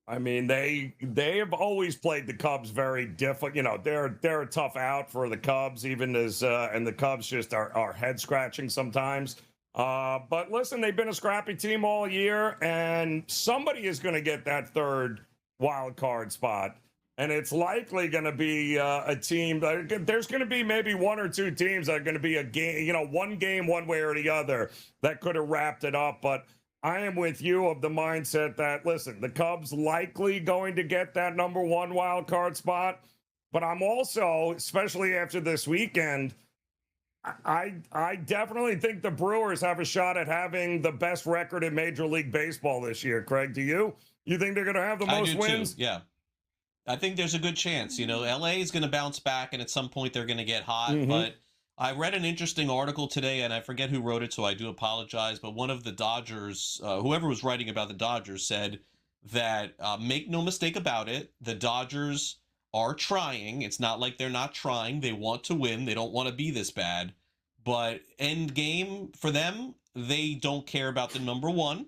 I mean, they have always played the Cubs very difficult. They're a tough out for the Cubs, even as and the Cubs just are head scratching sometimes. But listen, they've been a scrappy team all year, and somebody is going to get that third wild card spot. And it's likely going to be a team. There's going to be maybe 1 or 2 teams that are going to be a game, one game, one way or the other, that could have wrapped it up. But I am with you of the mindset that, listen, the Cubs likely going to get that number 1 wild card spot. But I'm also, especially after this weekend, I definitely think the Brewers have a shot at having the best record in Major League Baseball this year. Craig, do you? You think they're going to have the most wins? Too. Yeah. I think there's a good chance. LA is going to bounce back, and at some point they're going to get hot. Mm-hmm. But I read an interesting article today, and I forget who wrote it, so I do apologize. But one of the Dodgers, whoever was writing about the Dodgers, said that make no mistake about it, the Dodgers are trying. It's not like they're not trying. They want to win. They don't want to be this bad. But end game for them, they don't care about the number 1.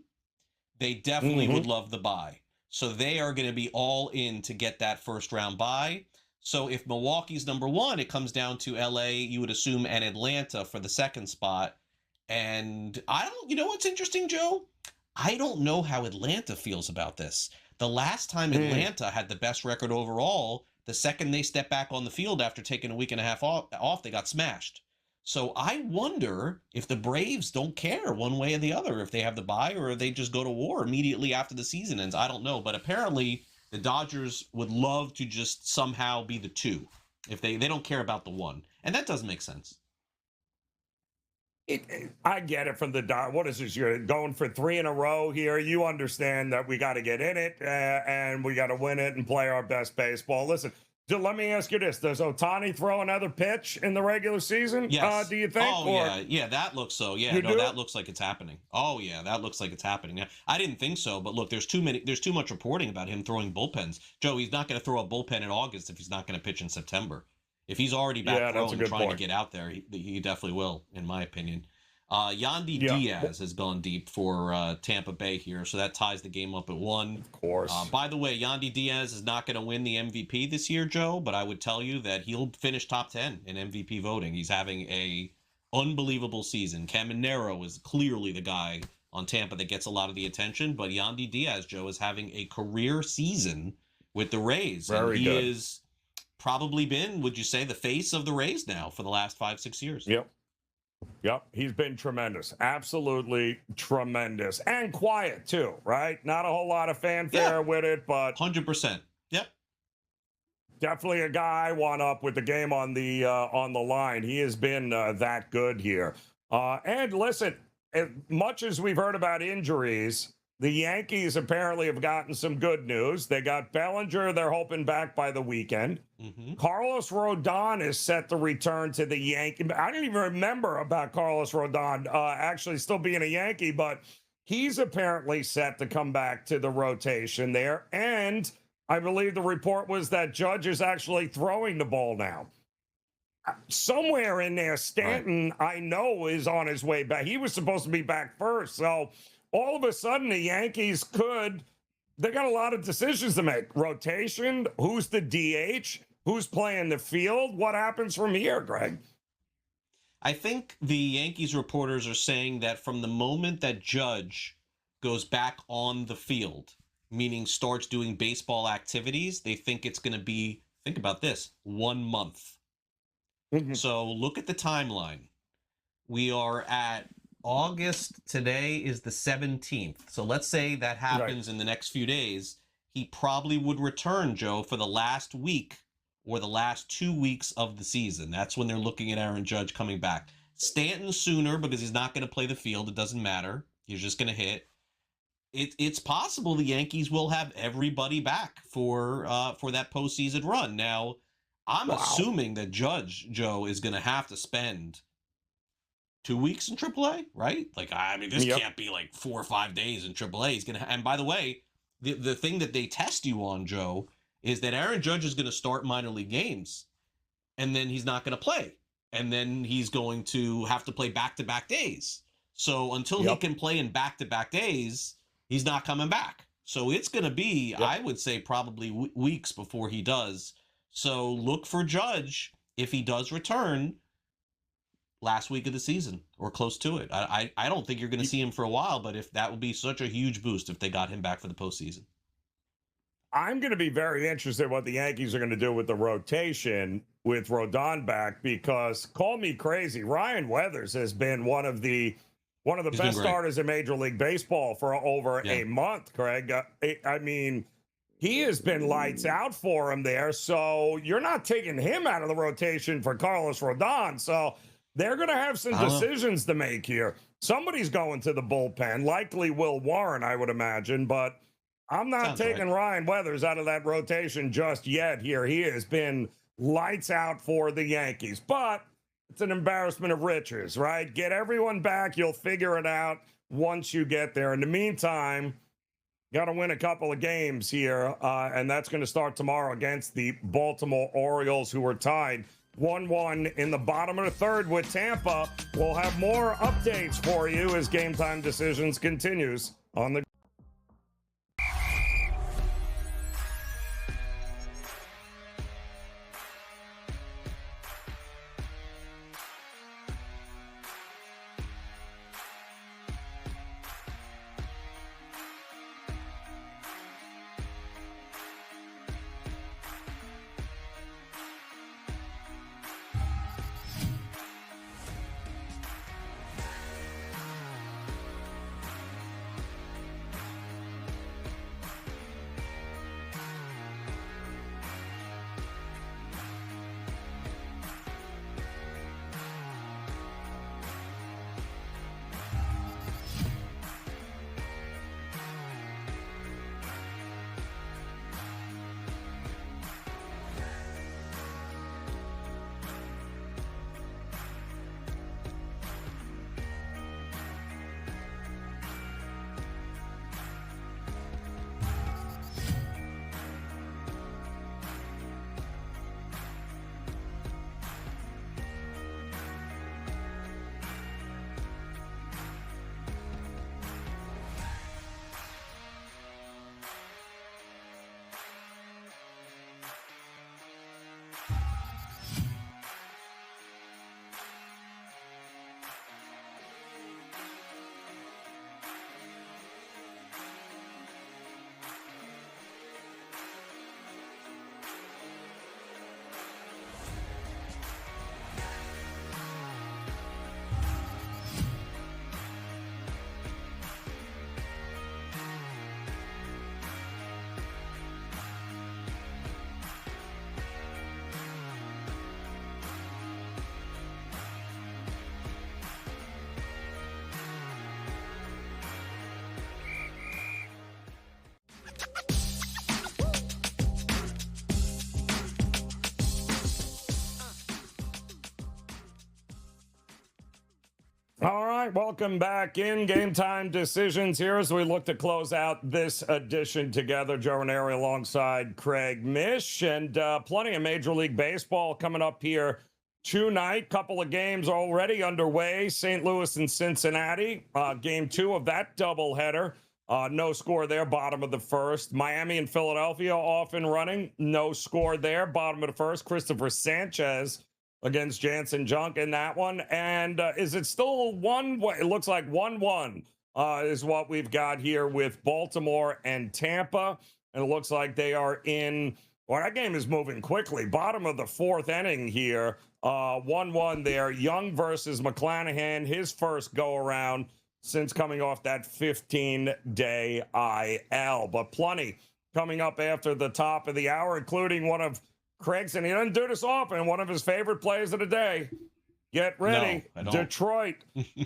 They definitely would love the bye. So they are going to be all in to get that first round bye. So if Milwaukee's number 1, it comes down to LA, you would assume, and Atlanta for the second spot. And what's interesting, Joe? I don't know how Atlanta feels about this. The last time Atlanta had the best record overall, the second they stepped back on the field after taking a week and a half off, they got smashed. So I wonder if the Braves don't care one way or the other, if they have the bye or if they just go to war immediately after the season ends. I don't know. But apparently the Dodgers would love to just somehow be the 2 if they don't care about the 1. And that doesn't make sense. I get it from the Dodgers. What is this? You're going for 3 in a row here. You understand that we got to get in it and we got to win it and play our best baseball. Listen. Let me ask you this. Does Ohtani throw another pitch in the regular season? Yes. Do you think? Oh, yeah, that looks so. Yeah, no, that looks like it's happening. Oh, yeah, that looks like it's happening. Now, I didn't think so, but look, there's too much reporting about him throwing bullpens. Joe, he's not going to throw a bullpen in August if he's not going to pitch in September. If he's already back throwing and trying to get out there, he definitely will, in my opinion. Yandy Diaz has gone deep for Tampa Bay here, so that ties the game up at 1. Of course. By the way, Yandy Diaz is not going to win the MVP this year, Joe, but I would tell you that he'll finish top 10 in MVP voting. He's having a unbelievable season. Caminero is clearly the guy on Tampa that gets a lot of the attention, but Yandy Diaz, Joe, is having a career season with the Rays. Very and good. He has probably been, would you say, the face of the Rays now for the last 5-6 years. Yep, he's been tremendous. Absolutely tremendous. And quiet, too, right? Not a whole lot of fanfare with it, but 100%. Yep. Definitely a guy one up with the game on the line. He has been that good here. And listen, as much as we've heard about injuries, the Yankees apparently have gotten some good news. They got Bellinger, they're hoping back by the weekend. Carlos Rodon is set to return to the Yankees. I didn't even remember about Carlos Rodon actually still being a Yankee, but he's apparently set to come back to the rotation there. And I believe the report was that Judge is actually throwing the ball now. Somewhere in there, Stanton, I know, is on his way back. He was supposed to be back first. So all of a sudden, the Yankees they got a lot of decisions to make. Rotation, who's the DH, who's playing the field, what happens from here, Greg? I think the Yankees reporters are saying that from the moment that Judge goes back on the field, meaning starts doing baseball activities, they think it's going to be, think about this, 1 month. So look at the timeline. We are at August. Today is the 17th. So let's say that happens in the next few days. He probably would return, Joe, for the last week or the last 2 weeks of the season. That's when they're looking at Aaron Judge coming back. Stanton sooner because he's not going to play the field. It doesn't matter. He's just going to hit. It's possible the Yankees will have everybody back for that postseason run. Now, I'm assuming that Judge, Joe, is going to have to spend 2 weeks in AAA, right? Like, I mean, this can't be like 4 or 5 days in AAA. He's going to, and by the way, the thing that they test you on, Joe, is that Aaron Judge is going to start minor league games, and then he's not going to play, and then he's going to have to play back-to-back days. So until he can play in back-to-back days, he's not coming back. So it's going to be, I would say, probably weeks before he does. So look for Judge, if he does return, last week of the season or close to it. I don't think you're going to see him for a while, but if that would be such a huge boost if they got him back for the postseason. I'm going to be very interested in what the Yankees are going to do with the rotation with Rodon back, because call me crazy, Ryan Weathers has been one of the best starters in Major League Baseball for over a month, Craig. I mean, he has been lights out for him there. So you're not taking him out of the rotation for Carlos Rodon. So they're going to have some decisions to make here. Somebody's going to the bullpen, likely Will Warren, I would imagine, but I'm not taking Ryan Weathers out of that rotation just yet here. He has been lights out for the Yankees, but it's an embarrassment of riches, right? Get everyone back. You'll figure it out once you get there. In the meantime, got to win a couple of games here, and that's going to start tomorrow against the Baltimore Orioles, who are tied 1-1 in the bottom of the third with Tampa. We'll have more updates for you as Game Time Decisions continues on the right, welcome back in Game Time Decisions here as we look to close out this edition together. Joe Raineri alongside Craig Mish, and plenty of Major League Baseball coming up here tonight. Couple of games already underway. St. Louis and Cincinnati, game 2 of that doubleheader. No score there, bottom of the first. Miami and Philadelphia off and running. No score there, bottom of the first. Christopher Sanchez against Jansen Junk in that one. And is it still 1-1? It looks like 1-1 is what we've got here with Baltimore and Tampa. And it looks like they are in, well, that game is moving quickly. Bottom of the 4th inning here. 1-1 there. Young versus McClanahan, his first go-around since coming off that 15-day IL. But plenty coming up after the top of the hour, including one of Craig's, and he doesn't do this often, one of his favorite plays of the day. Get ready. No, I don't. Detroit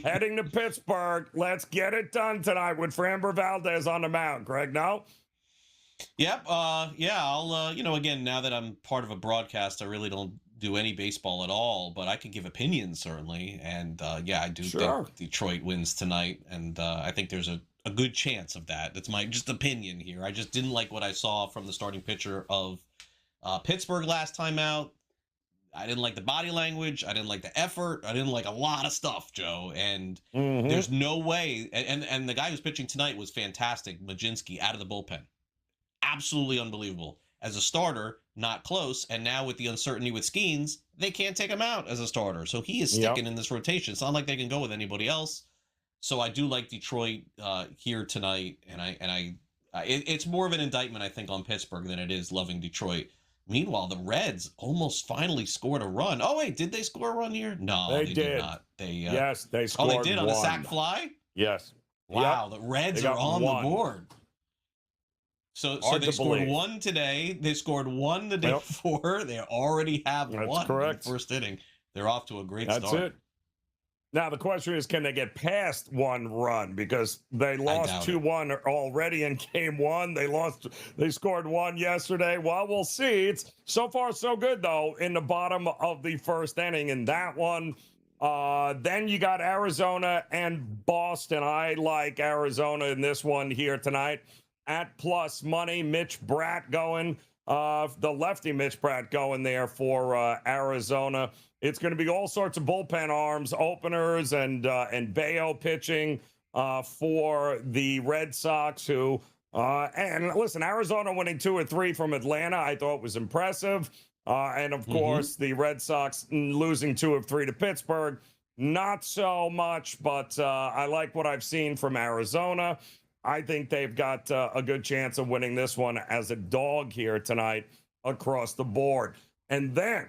heading to Pittsburgh. Let's get it done tonight with Framber Valdez on the mound. Craig, no? Yep. Yeah, I'll, again, now that I'm part of a broadcast, I really don't do any baseball at all, but I can give opinions, certainly. And, yeah, I do think Detroit wins tonight. And I think there's a good chance of that. That's my just opinion here. I just didn't like what I saw from the starting pitcher of Pittsburgh last time out. I didn't like the body language. I didn't like the effort. I didn't like a lot of stuff, Joe. And there's no way. And the guy who's pitching tonight was fantastic. Majinski out of the bullpen. Absolutely unbelievable. As a starter, not close. And now with the uncertainty with Skeens, they can't take him out as a starter. So he is sticking in this rotation. It's not like they can go with anybody else. So I do like Detroit here tonight. And it's more of an indictment, I think, on Pittsburgh than it is loving Detroit. Meanwhile, the Reds almost finally scored a run. Oh, wait, did they score a run here? No, they did not. Yes, they scored. Oh, they did on the sac fly? Yes. Wow, the Reds are on the board. So they scored one today. They scored one the day before. They already have one in the first inning. They're off to a great start. That's it. Now, the question is, can they get past one run? Because they lost 2-1 already in game 1. They scored 1 yesterday. Well, we'll see. It's so far so good, though, in the bottom of the first inning in that one. Then you got Arizona and Boston. I like Arizona in this one here tonight at plus money. Mitch Bratt going, the lefty Mitch Bratt going there for Arizona. It's going to be all sorts of bullpen arms, openers, and Bayo pitching for the Red Sox, who and listen, Arizona winning 2 or 3 from Atlanta, I thought was impressive. And of course, the Red Sox losing 2 of 3 to Pittsburgh, not so much. But I like what I've seen from Arizona. I think they've got a good chance of winning this one as a dog here tonight across the board. And then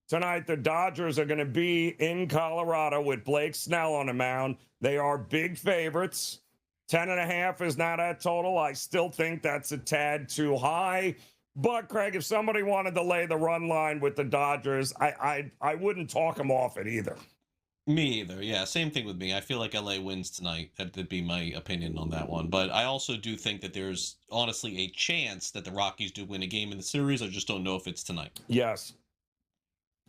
tonight, the Dodgers are going to be in Colorado with Blake Snell on the mound. They are big favorites. 10.5 is not at total. I still think that's a tad too high. But, Craig, if somebody wanted to lay the run line with the Dodgers, I wouldn't talk them off it either. Me either. Yeah, same thing with me. I feel like LA wins tonight. That'd be my opinion on that one. But I also do think that there's honestly a chance that the Rockies do win a game in the series. I just don't know if it's tonight. Yes.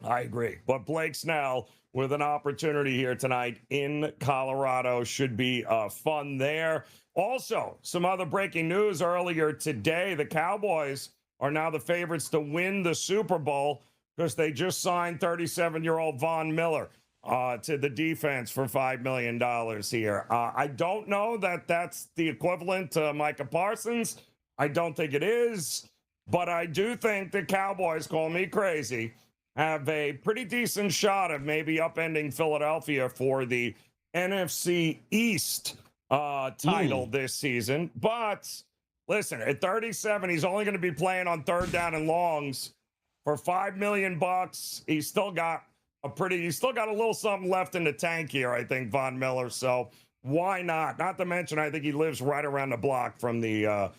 I agree. But Blake Snell with an opportunity here tonight in Colorado should be fun there. Also, some other breaking news earlier today. The Cowboys are now the favorites to win the Super Bowl because they just signed 37-year-old Von Miller to the defense for $5 million here. I don't know that that's the equivalent to Micah Parsons. I don't think it is. But I do think the Cowboys, call me crazy, have a pretty decent shot of maybe upending Philadelphia for the NFC East title this season. But listen, at 37, he's only going to be playing on 3rd down and longs for $5 million. He's still got a little something left in the tank here, I think, Von Miller. So why not? Not to mention, I think he lives right around the block from the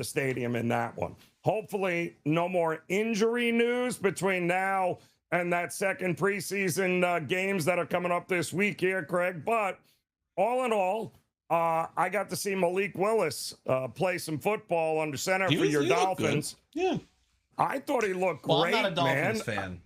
stadium in that one. Hopefully, no more injury news between now and that second preseason games that are coming up this week here, Craig. But all in all, I got to see Malik Willis play some football under center for your Dolphins. Yeah. I thought he looked great, I'm not a Dolphins fan.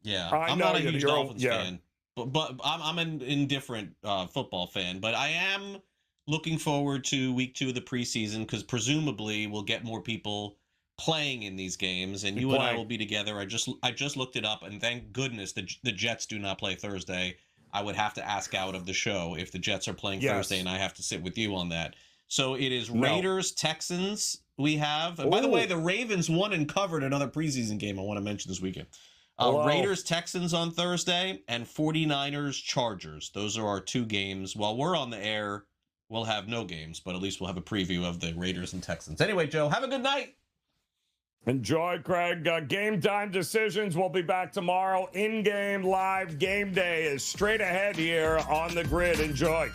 Yeah, I'm not a huge Dolphins fan. but I'm an indifferent football fan. But I am looking forward to week 2 of the preseason because presumably we'll get more people playing in these games, and you and I will be together. I just looked it up, and thank goodness the Jets do not play Thursday. I would have to ask out of the show if the Jets are playing Thursday, and I have to sit with you on that. So it is Raiders, Texans we have. And by the way, the Ravens won and covered another preseason game I want to mention this weekend. Raiders, Texans on Thursday, and 49ers, Chargers. Those are our 2 games. While we're on the air, we'll have no games, but at least we'll have a preview of the Raiders and Texans. Anyway, Joe, have a good night. Enjoy, Craig. Game time decisions. We'll be back tomorrow. In-game live game day is straight ahead here on the grid. Enjoy.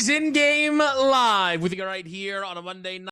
In game live with you right here on a Monday night.